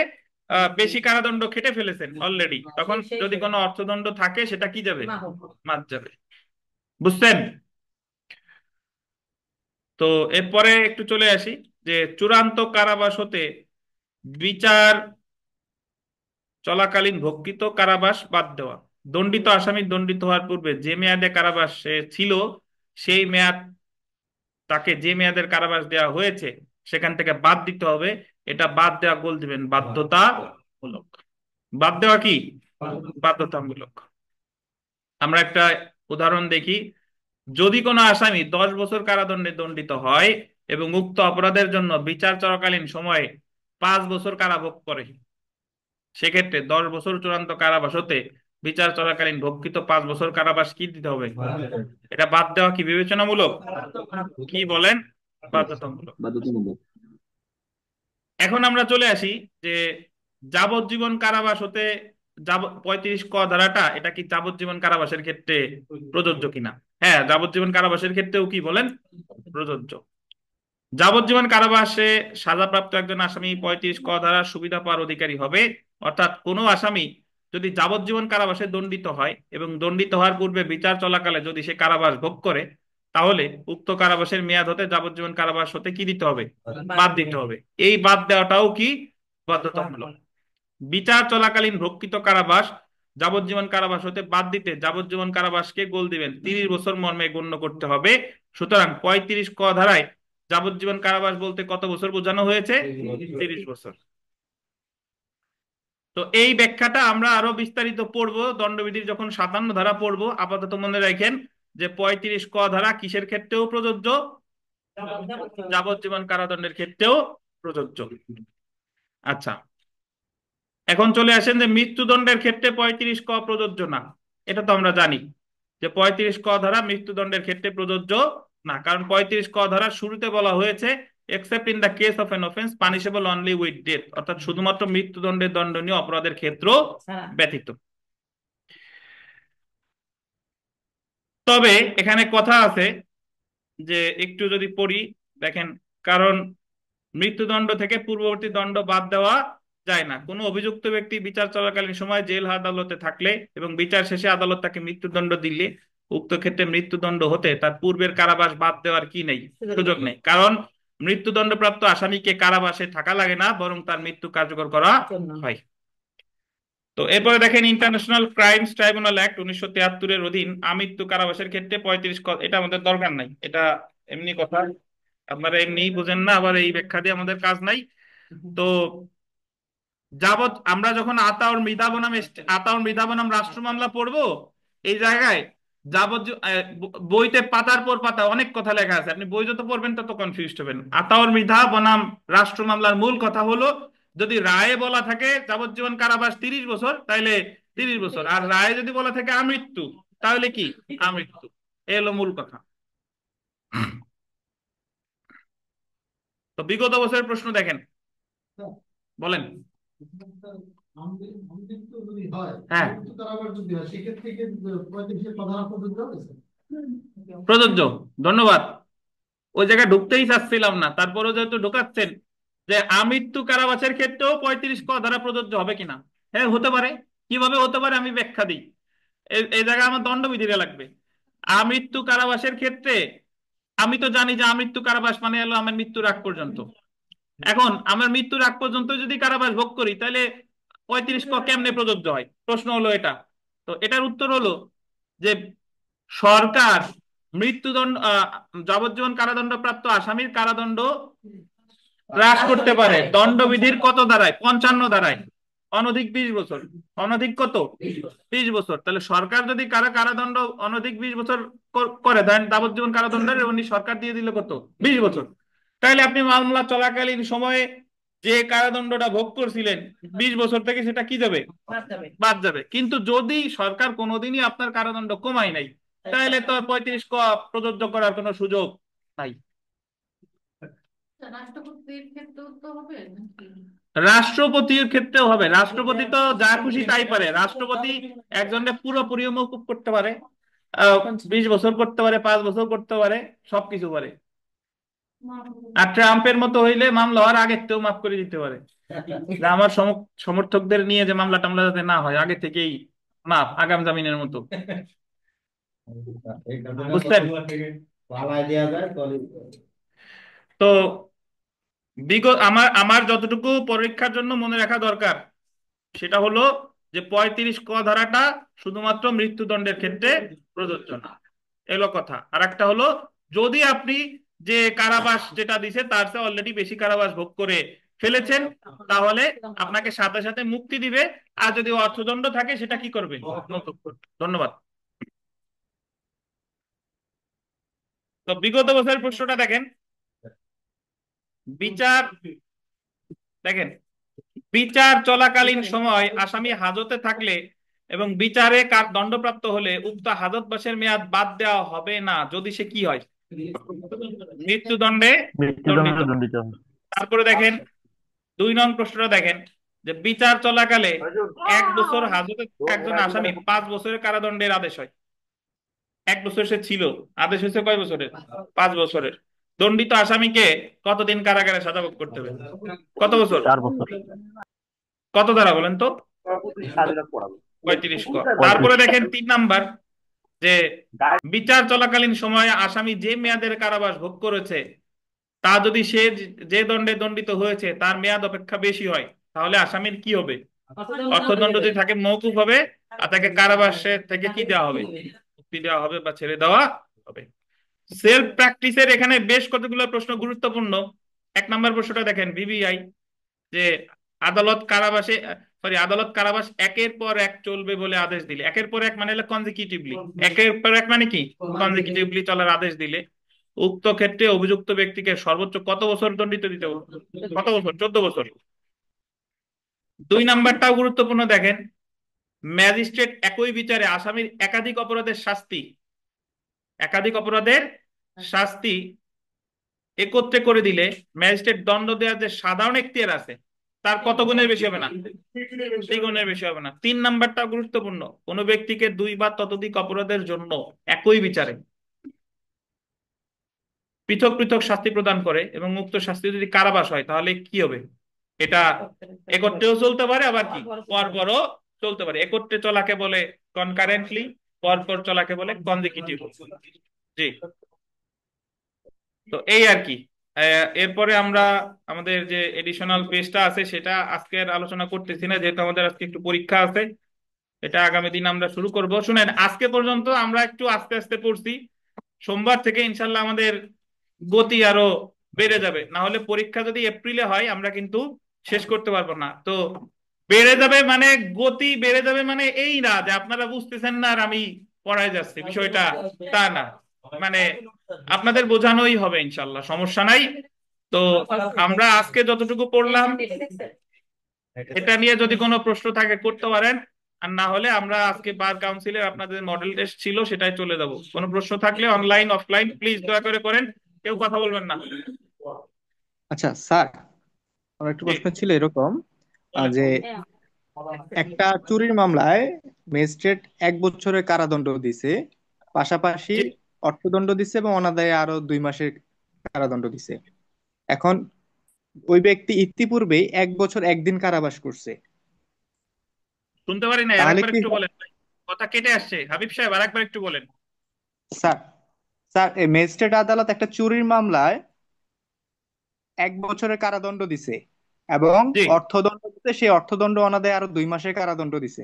বেশি কারাদণ্ড খেটে ফেলেছেন অলরেডি, তখন যদি কোনো অর্থদণ্ড থাকে সেটা কি যাবে? মাফ যাবে। বুঝছেন? তো এরপরে একটু চলে আসি যে চূড়ান্ত কারাবাস হতে বিচার চলাকালীন ভোগকৃত কারাবাস বাদ দেওয়া। দণ্ডিত আসামি দণ্ডিত হওয়ার পূর্বে যে মেয়াদে কারাবাস ছিল সেই মেয়াদ তাকে যে মেয়াদের কারাবাস দেওয়া হয়েছে সেখান থেকে বাদ দিতে হবে। এটা বাদ দেওয়া গোল দিবেন বাধ্যতামূলক। বাদ দেওয়া কি? বাধ্যতামূলক। আমরা একটা উদাহরণ দেখি। যদি কোনো আসামি 10 বছর কারাদণ্ডে দণ্ডিত হয় এবং উক্ত অপরাধের জন্য বিচার চলাকালীন সময়ে 5 বছর কারাভোগ করে, সেক্ষেত্রে 10 বছর চূড়ান্ত কারাবাস হতে বিচার চলাকালীন ভোগকৃত 5 বছর কারাবাস কি দিতে হবে? এটা বাদ দেওয়া কি বিবেচনামূলক? কি বলেন? বাধ্যতামূলক। বাধ্যতামূলক। এখন আমরা চলে আসি যে যাবজ্জীবন কারাবাস হতে 35 ক ধারাটা এটা কি যাবজ্জীবন কারাবাসের ক্ষেত্রে প্রযোজ্য কিনা? হ্যাঁ, যাবজ্জীবন কারাবাসের ক্ষেত্রেও কি বলেন? প্রযোজ্য। যাবজ্জীবন কারাবাসে সাজাপ্রাপ্ত একজন আসামি 35 ক ধারার সুবিধা পাওয়ার অধিকারী হবে। অর্থাৎ কোনো আসামি যদি যাবজ্জীবন কারাবাসে দণ্ডিত হয় এবং দণ্ডিত হওয়ার পূর্বে বিচার চলাকালে যদি সে কারাবাস ভোগ করে, তাহলে উক্ত কারাবাসের মেয়াদ হতে যাবজ্জীবন কারাবাস হতে কি দিতে হবে? বাদ দিতে হবে। এই বাদ দেওয়াটাও কি বাধ্যতামূলক? বিচার চলাকালীন ভোগকৃত কারাবাস যাবজ্জীবন কারাবাস হতে বাদ দিতে যাবজ্জীবন কারাবাসকে গোল দিবেন 30 বছর মর্মে গণ্য করতে হবে। সুতরাং 35 ক ধারায় যাবজ্জীবন কারাবাস বলতে কত বছর বোঝানো হয়েছে? 30 বছর। তো এই ব্যাখ্যাটা আমরা আরো বিস্তারিত পড়বো দণ্ডবিধির যখন 57 ধারা পড়বো। আপাতত মনে রাখেন যে 35 ক ধারা কিসের ক্ষেত্রেও প্রযোজ্য? যাবজ্জীবন কারাদণ্ডের ক্ষেত্রেও প্রযোজ্য। আচ্ছা, এখন চলে আসেন যে মৃত্যুদণ্ডের ক্ষেত্রে 35 ক প্রযোজ্য না। এটা তো আমরা জানি যে 35 ক ধারা মৃত্যুদণ্ডের ক্ষেত্রে প্রযোজ্য না, কারণ 35 ক ধারা শুরুতে বলা হয়েছে except in the case of N offence punishable only with death, অর্থাৎ শুধুমাত্র মৃত্যুদণ্ডের দণ্ডনীয় অপরাধের ক্ষেত্র ব্যতীত। তবে এখানে কথা আছে যে একটু যদি পড়ি দেখেন, কারণ মৃত্যুদণ্ড থেকে পূর্ববর্তী দণ্ড বাদ দেওয়া যায় না। কোনো অভিযুক্ত ব্যক্তি বিচার চলাকালীন সময় জেল আদালতে থাকলে এবং বিচার শেষে আদালত তাকে মৃত্যুদণ্ড দিলে উক্ত ক্ষেত্রে মৃত্যুদণ্ড হতে তার পূর্বের কারাবাস বাদ দেওয়ার কি নেই, সুযোগ নেই। কারণ মৃত্যুদণ্ডপ্রাপ্ত আসামিকে কারাবাসে থাকা লাগে না, বরং তার মৃত্যু কার্যকর করা হয়। তো এরপরে দেখেন ইন্টারন্যাশনাল ক্রাইমস ট্রাইব্যুনাল অ্যাক্ট 1973 অধীন আমৃত্যু কারাবাসের ক্ষেত্রে 35 এটা আমাদের দরকার নাই, এটা এমনি কথা, আপনারা এমনি বুঝেন না, আবার এই ব্যাখ্যা দিয়ে আমাদের কাজ নাই। তো আমরা যখন আতাউর মৃধা বনাম রাষ্ট্র মামলা পড়বো, এই জায়গায় বইতে পাতার পর পাতা অনেক কথা লেখা আছে, আপনি বই যত পড়বেন তত কনফিউজ হবেন। আতাউর মৃধা বনাম রাষ্ট্র মামলার মূল কথা হলো যদি রায়ে বলা থাকে যাবজ্জীবন কারাবাস 30 বছর, তাহলে 30 বছর, আর রায়ে যদি বলা থাকে আমৃত্যু, তাহলে কি আমৃত্যু। এ হলো মূল কথা। তো বিগত বছরের প্রশ্ন দেখেন, বলেন। হ্যাঁ, প্রযোজ্য। ধন্যবাদ। ওই জায়গায় ঢুকতেই চাচ্ছিলাম না, তারপরেও যেহেতু ঢুকাচ্ছেন যে আমৃত্যু কারাবাসের ক্ষেত্রেও 35 ক ধারা প্রযোজ্য হবে কিনা। হ্যাঁ, হতে পারে। কিভাবে হতে পারে আমি ব্যাখ্যা দিই। এই জায়গায় আমার দণ্ডবিধিটা লাগবে। আমৃত্যু কারাবাসের ক্ষেত্রে আমি তো জানি যে আমৃত্যু কারাবাস মানে হলো আমার মৃত্যুর আগ পর্যন্ত। এখন আমার মৃত্যুর আগ পর্যন্ত যদি কারাবাস ভোগ করি, তাহলে 35 ক কেমনে প্রযোজ্য হয়, প্রশ্ন হলো এটা। তো এটার উত্তর হলো যে সরকার মৃত্যুদণ্ড যাবজ্জীবন কারাদণ্ড প্রাপ্ত আসামির কারাদণ্ড হ্রাস করতে পারে দণ্ডবিধির কত ধারায়? 55 ধারায়। অনধিক 20 বছর। অনধিক কত? 20 বছর। তাহলে সরকার যদি কারাদণ্ড অনধিক 20 বছর করে দেন, যাবজ্জীবন কারাদণ্ডের উনি সরকার দিয়ে দিল কত? 20 বছর। তাহলে আপনি মামলা চলাকালীন সময়ে যে কারাদণ্ডটা ভোগ করছিলেন 20 বছর থেকে সেটা কি যাবে? বাদ যাবে। কিন্তু যদি সরকার কোনোদিনই আপনার কারাদণ্ড কমায় নাই, তাহলে তো 35 ক প্রযোজ্য করার কোনো সুযোগ নাই। রাষ্ট্রপতির ক্ষেত্রেও হবে। রাষ্ট্রপতি তো যা খুশি তাই পারে। রাষ্ট্রপতি একজনকে পুরোপুরি মওকুফ করতে পারে, 20 বছর করতে পারে, 5 বছর করতে পারে, সবকিছু পারে। আর ট্রাম্পের মতো হইলে মামলা হওয়ার আগের থেকেও মাফ করে দিতে পারে। আমার সমর্থকদের নিয়ে যে মামলা টামলা যাতে না হয়, আগে থেকেই মাফ, আগাম জামিনের মতো। বুঝলেন? তো আমার যতটুকু পরীক্ষার জন্য মনে রাখা দরকার সেটা হলো যে 35 ক ধারাটা শুধুমাত্র মৃত্যুদণ্ডের ক্ষেত্রে প্রযোজ্য না, এলো কথা। আর একটা হলো যদি আপনি যে কারাবাস যেটা দিছে তার চেয়ে অলরেডি বেশি কারাবাস ভোগ করে ফেলেছেন, তাহলে আপনাকে সাথে সাথে মুক্তি দিবে। আর যদি অর্থদণ্ড থাকে সেটা কি করবে? মওকুফ করবে। ধন্যবাদ। তো বিগত বছরের প্রশ্নটা দেখেন। দেখেন, বিচার চলাকালীন সময় আসামি হাজতে থাকলে এবং বিচারে দণ্ডপ্রাপ্ত হলে উক্ত হাজতবাসের মেয়াদ বাদ দেওয়া হবে না যদি সে কি হয়, মৃত্যুদণ্ডে দণ্ডিত। মৃত্যুদণ্ডে দণ্ডিত হয়। তারপরে দেখেন 2 নং প্রশ্নটা দেখেন যে বিচার চলাকালে 1 বছর হাজতে একজন আসামি 5 বছরের কারাদণ্ডের আদেশ হয়। 1 বছর সে ছিল, আদেশ হয়েছে কয় বছরের? 5 বছরের। দণ্ডিত আসামিকে কতদিন কারাগারে সাজা ভোগ করতে হবে? কত বছর? 4 বছর। কত ধারা বলেন তো? 35 ক। তারপরে দেখেন 3 নাম্বার যে বিচার চলাকালীন সময়ে আসামি যে মেয়াদের কারাবাস ভোগ করেছে তা যদি সে যে দণ্ডে দণ্ডিত হয়েছে তার মেয়াদ অপেক্ষা বেশি হয় তাহলে আসামির কি হবে? অর্থদণ্ড যদি থাকে মওকুফ হবে, আর তাকে কারাবাসে থেকে কি দেওয়া হবে? মুক্তি দেওয়া হবে বা ছেড়ে দেওয়া হবে। সেলফ প্র্যাকটিসের এখানে বেশ কতগুলো প্রশ্ন গুরুত্বপূর্ণ। 1 নম্বর প্রশ্নটা দেখেন ভিভিআই যে আদালত কারাবাস একের পর এক চলবে বলে আদেশ দিলে, একের পর এক মানে হলো কনজিকিউটিভলি, একের পর এক মানে কি কনজিকিউটিভলি চলার আদেশ দিলে উক্ত ক্ষেত্রে অভিযুক্ত ব্যক্তিকে সর্বোচ্চ কত বছর দণ্ডিত দিতে হবে? কত বছর? 14 বছর। 2 নাম্বারটাও গুরুত্বপূর্ণ দেখেন, ম্যাজিস্ট্রেট একই বিচারে আসামির একাধিক অপরাধের শাস্তি একত্রে করে দিলে ম্যাজিস্ট্রেট দণ্ড দেওয়ার যে সাধারণ এখতিয়ার আছে তার কত গুণের বেশি হবে না? 3 গুণের বেশি হবে না। 3 নাম্বারটা গুরুত্বপূর্ণ, কোনো ব্যক্তিকে 2 বা ততোধিক অপরাধের জন্য একই বিচারে পৃথক পৃথক শাস্তি প্রদান করে এবং উক্ত শাস্তি যদি কারাবাস হয় তাহলে কি হবে? এটা একত্রেও চলতে পারে, আবার কি পরপরও চলতে পারে। একত্রে চলাকে বলে কনকারেন্টলি, পরপর চলাকে বলে কনজিকিউটিভ। জি, তো এই আর কি। এরপরে আমরা আমাদের যে এডিশনাল পেজটা আছে সেটা আজকের আলোচনা করতেছি না, যেহেতু আমাদের আজকে একটু পরীক্ষা আছে। এটা আগামী দিন আমরা শুরু করব। শুনেন, আজকে পর্যন্ত আমরা একটু আস্তে আস্তে পড়ছি। সোমবার থেকে ইনশাল্লাহ আমাদের গতি আরো বেড়ে যাবে, না হলে পরীক্ষা যদি এপ্রিলে হয় আমরা কিন্তু শেষ করতে পারবো না। তো বেড়ে যাবে মানে গতি বেড়ে যাবে মানে এই না যে আপনারা বুঝতেছেন না আর আমি পড়ায় যাচ্ছি, বিষয়টা তা না। মানে আপনাদের বোঝানোই হবে ইনশাল্লাহ, সমস্যা নাই। তো আমরা আজকে যতটুকু পড়লাম এটা নিয়ে যদি কোনো প্রশ্ন থাকে করতে পারেন, আর না হলে আমরা আজকে বার কাউন্সিলের আপনাদের মডেল টেস্ট ছিল সেটাই চলে যাব। কোনো প্রশ্ন থাকলে অনলাইন অফলাইন প্লিজ দয়া করে করেন, কেউ কথা বলবেন না। আচ্ছা স্যার, আমার একটা প্রশ্ন ছিল এরকম যে একটা চুরির মামলায় ম্যাজিস্ট্রেট 1 বছরের কারাদণ্ড দিছে, পাশাপাশি অর্থদণ্ড দিছে এবং অনাদায়ে আরো 2 মাসের কারাদণ্ড দিছে। এখন ওই ব্যক্তি ইতিপূর্বে 1 বছর 1 দিন কারাবাস করছে, শুনতে পারি না, তাহলে আরেকবার কি? একটু বলেন, কথা কেটে আসছে। হাবিব সাহেব আরেকবার একটু বলেন। স্যার স্যার এই ম্যাজিস্ট্রেট আদালত একটা চুরির মামলায় 1 বছরের কারাদণ্ড দিছে এবং জি অর্থদণ্ড দিছে, সেই অর্থদণ্ড অনাদায়ে আরো 2 মাসের কারাদণ্ড দিছে।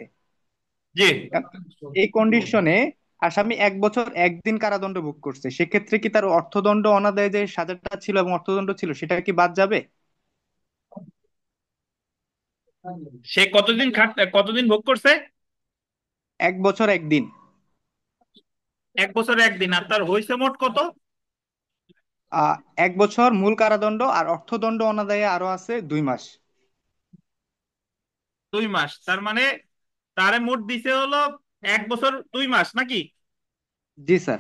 জি, এই কন্ডিশনে আসামি 1 বছর 1 দিন কারাদণ্ড ভোগ করছে, সেক্ষেত্রে কি তার অর্থদণ্ড অনাদায়ে যে সাজাটা ছিল এবং অর্থদণ্ড ছিল সেটা কি বাদ যাবে? সে কতদিন ভোগ করছে? 1 বছর 1 দিন। 1 বছর 1 দিন, আর তার হয়েছে মোট কত? 1 বছর মূল কারাদণ্ড আর অর্থদণ্ড অনাদায়ে আরো আছে 2 মাস। 2 মাস, তার মানে তারে মোট দিছে হলো 1 বছর 2 মাস নাকি? জি স্যার।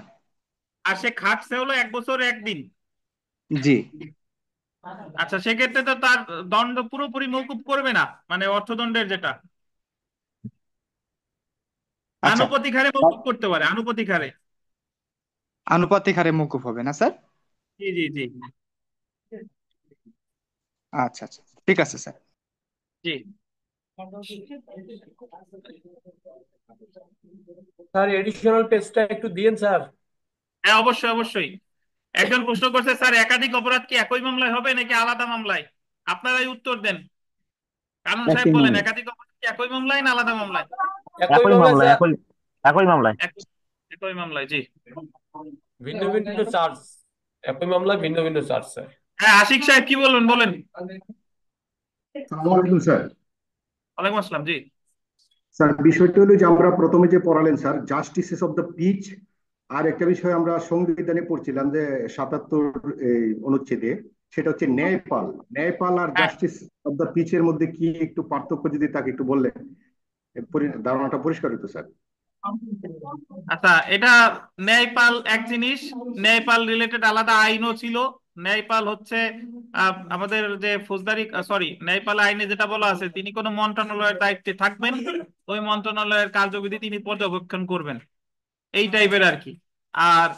আর সে খাটছে হলো 1 বছর 1 দিন। জি। আচ্ছা, সেক্ষেত্রে তো তার দণ্ড পুরোপুরি মওকুফ করবে না, মানে অর্থদণ্ডের যেটা আচ্ছা, আনুপাতিক হারে মওকুফ করতে পারে, আনুপাতিক হারে। আনুপাতিক হারে মওকুফ হবে না স্যার? জি জি জি আচ্ছা আচ্ছা, ঠিক আছে স্যার। জি। স্যার এডিশনাল পেজটা একটু দিয়েন স্যার। হ্যাঁ, অবশ্যই অবশ্যই। একজন প্রশ্ন করছে, স্যার একাধিক অপরাধ কি একই মামলায় হবে নাকি আলাদা মামলায়? আপনারাই উত্তর দেন। কানুন সাহেব একই বলেন, মামলা। একাধিক অপরাধ কি একই মামলায় না আলাদা মামলায়? একই একই মামলায় মামলায়, স্যার, একই মামলায়। একই মামলায়, জি। ভিন্ন ভিন্ন চার্জ। একই মামলায় ভিন্ন ভিন্ন চার্জ স্যার। হ্যাঁ, আশিক সাহেব কি বলবেন বলেন। আসসালামু আলাইকুম স্যার। ওয়ালাইকুম আসসালাম। জি স্যার বিষয়টা হলো যে আমরা প্রথমে যে পড়ালেন sir justices of the peace, আর একটা বিষয় আমরা সংবিধানে পড়ছিলাম যে 77 এই অনুচ্ছেদে, সেটা হচ্ছে ন্যায়পাল। ন্যায়পাল আর হ্যাঁ, জাস্টিস অফ দ্য পিচের মধ্যে কি একটু পার্থক্য যদি তাকে একটু বললেন। ধারণাটা পরিষ্কার হতো স্যার। আচ্ছা, এটা ন্যায়পাল এক জিনিস, ন্যায়পাল রিলেটেড আলাদা আইনও ছিল। ন্যায়পাল হচ্ছে আমাদের যে ফৌজদারি, সরি, ন্যায়পাল আইনে যেটা বলা আছে, তিনি কোনো মন্ত্রণালয়ের দায়িত্বে থাকবেন, ওই মন্ত্রণালয়ের কার্যবিধি তিনি পর্যবেক্ষণ করবেন, এই টাইপের আর কি। আর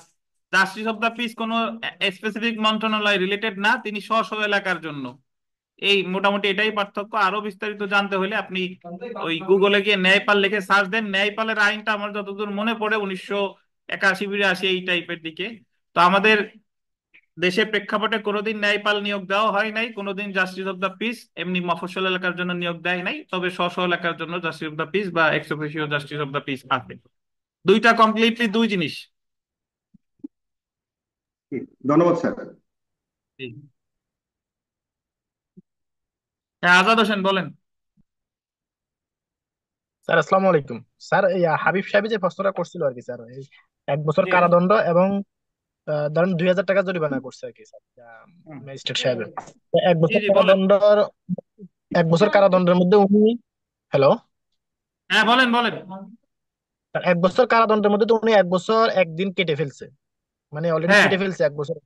জাস্টিস অফ দ্য পিস কোনো স্পেসিফিক মন্ত্রণালয় রিলেটেড না, তিনি স্ব স্ব এলাকার জন্য। এই মোটামুটি এটাই পার্থক্য। আরো বিস্তারিত জানতে হলে আপনি ওই গুগলে গিয়ে ন্যায়পাল লিখে সার্চ দেন। ন্যায়পালের আইনটা আমার যতদূর মনে পড়ে 1981-82 এই টাইপের দিকে। তো আমাদের দেশের প্রেক্ষাপটে কোনোদিন ন্যায়পাল নিয়োগ দেওয়া হয় নাই, কোনোদিন জাস্টিস অফ দ্য পিস এমনি মফস্বল এলাকার জন্য নিয়োগ দেয় নাই, তবে স্ব স্ব এলাকার জন্য জাস্টিস অফ দ্য পিস বা x officio justice of the piece আছে। দুইটা কমপ্লিটলি দুই জিনিস। ধন্যবাদ স্যার। জি। হ্যাঁ, আজাদ হোসেন বলেন। স্যার আসসালামু আলাইকুম। স্যার এই হাবিব সাহেব যে প্রশ্নটা করছিল আর কি স্যার, এই 1 বছর জি। কারাদণ্ড এবং ধরেন 2000 টাকা জরিমানা করছে আর কি স্যার হুম। ম্যাজিস্ট্রেট সাহেব। তো এক জি বছর জি বলেন। কারাদণ্ডর 1 বছর কারাদণ্ডের মধ্যে উনি, হ্যালো, হ্যাঁ বলেন বলেন। 1 বছর কারাদণ্ডের মধ্যে তো উনি 1 বছর 1 দিন কেটে ফেলছে, মানে অলরেডি হ্যাঁ কেটে ফেলছে 1 বছর।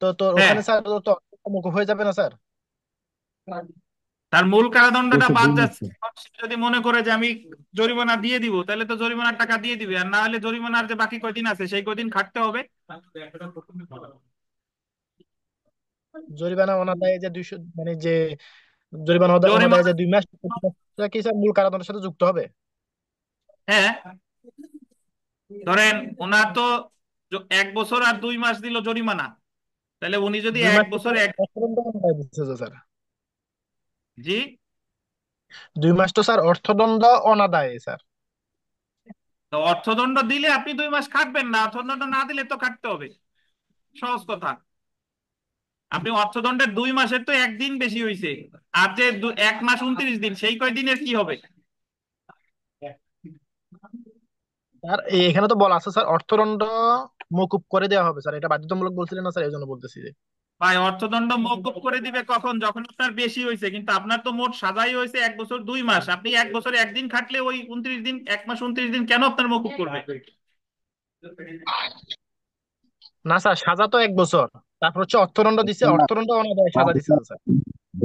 তো তো হ্যাঁ, ওখানে স্যার তো মকুব হয়ে যাবে না স্যার? তার মূল কারাদণ্ডটা বছর বাদ 2 মাস যাচ্ছে। এখন সে যদি মনে করে যে আমি জরিমানা দিয়ে দিব, তাহলে তো জরিমানার টাকা দিয়ে দিবে, আর না হলে জরিমানার যে বাকি কয়দিন আছে সেই কয়দিন খাটতে হবে। জরিমানা অনাদায়ে যে 200, মানে যে জরিমানা অনাদায়ে জরিমানা, যে 2 মাস, সেটা কি স্যার মূল কারাদণ্ডের সাথে যুক্ত হবে? হ্যাঁ, ধরেন ওনার তো 1 বছর আর 2 মাস দিল জরিমানা, তাহলে উনি যদি দুই এক মাস তো বছর স্যার এক, অর্থদণ্ড অনাদায়ে দিচ্ছে তো স্যার। জি, 2 মাস তো স্যার অর্থদণ্ড অনাদায়ে স্যার। তো অর্থদণ্ড দিলে আপনি 2 মাস খাটবেন না, অর্থদণ্ড না দিলে তো খাটতে হবে, সহজ কথা। আপনি অর্থদণ্ডের 2 মাসের তো একদিন বেশি হয়েছে, আর যে 1 মাস 29 দিন, সেই কয়দিনের কি হবে? স্যার এখানে তো বলা আছে স্যার অর্থদণ্ড মকুব করে দেওয়া হবে স্যার, এটা বাধ্যতামূলক বলছিলেন না স্যার, এই জন্য বলতেছি যে। ভাই, অর্থদণ্ড মওকুফ করে দিবে কখন? যখন আপনার বেশি হয়েছে। কিন্তু আপনার তো মোট সাজাই হয়েছে 1 বছর 2 মাস, আপনি 1 বছর একদিন খাটলে ওই 29 দিন, 1 মাস 29 দিন কেন আপনার মওকুফ করবে? না স্যার, সাজা তো 1 বছর, তারপর হচ্ছে অর্থদণ্ড দিছে, অর্থদণ্ড অনাদায়ে সাজা দিছে তো স্যার।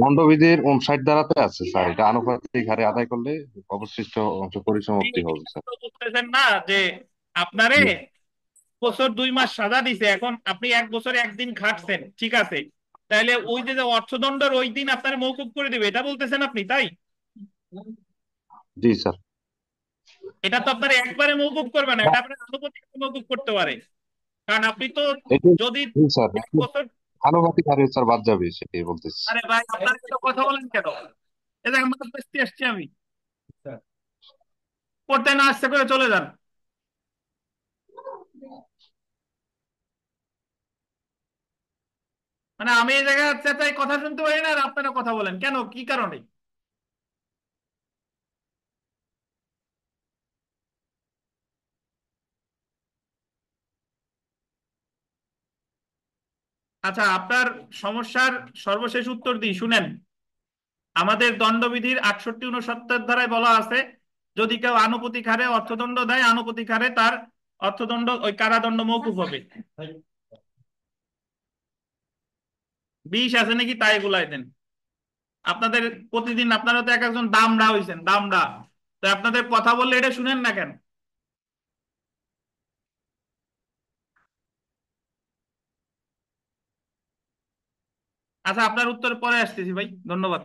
দণ্ডবিধির 59 ধারাতে আছে স্যার, এটা আনুপাতিক হারে আদায় করলে অবশিষ্ট অংশ পরিসমাপ্তি হবে স্যার। তো বুঝতেছেন না যে আপনারে 1 বছর 2 মাস সাজা দিছে, এখন আপনি 1 বছর একদিন খাটছেন, ঠিক আছে, তাহলে ওই যে যে অর্থদণ্ডের ওই দিন আপনার মওকুফ করে দিবে, এটা বলতেছেন আপনি, তাই? জি স্যার। এটা তো আপনার একবারে মওকুফ করবে না, এটা আপনার আনুপাতিক মওকুফ করতে পারে। কারণ আপনি তো এটি যদি জি স্যার, 1 বছর, আনুপাতিক হারে স্যার বাদ যাবে, সেটাই বলতেছি। আরে ভাই আপনার তো কথা বলেন কেন? এ দেখেন মাছ বেচতে আসছি আমি, পড়তে না আসতে করে চলে যান। মানে আমি এই জায়গায় চেঁচাই, কথা শুনতে পারি না, আর আপনারা কথা বলেন কেন, কি কারণে? আচ্ছা, আপনার সমস্যার সর্বশেষ উত্তর দিই, শুনেন। আমাদের দণ্ডবিধির 68-69 ধারায় বলা আছে, যদি কেউ আনুপাতিক হারে অর্থদণ্ড দেয়, আনুপাতিক হারে তার অর্থদণ্ড, ওই কারাদণ্ড মওকুফ হবে। 20 আছে নাকি তাই গুলাই দেন। আপনাদের প্রতিদিন, আপনারা তো এক একজন দামড়া হইছেন, দামড়া, তো আপনাদের কথা বললে এটা শুনেন না কেন? আচ্ছা, আপনার উত্তর পরে আসতেছি ভাই, ধন্যবাদ।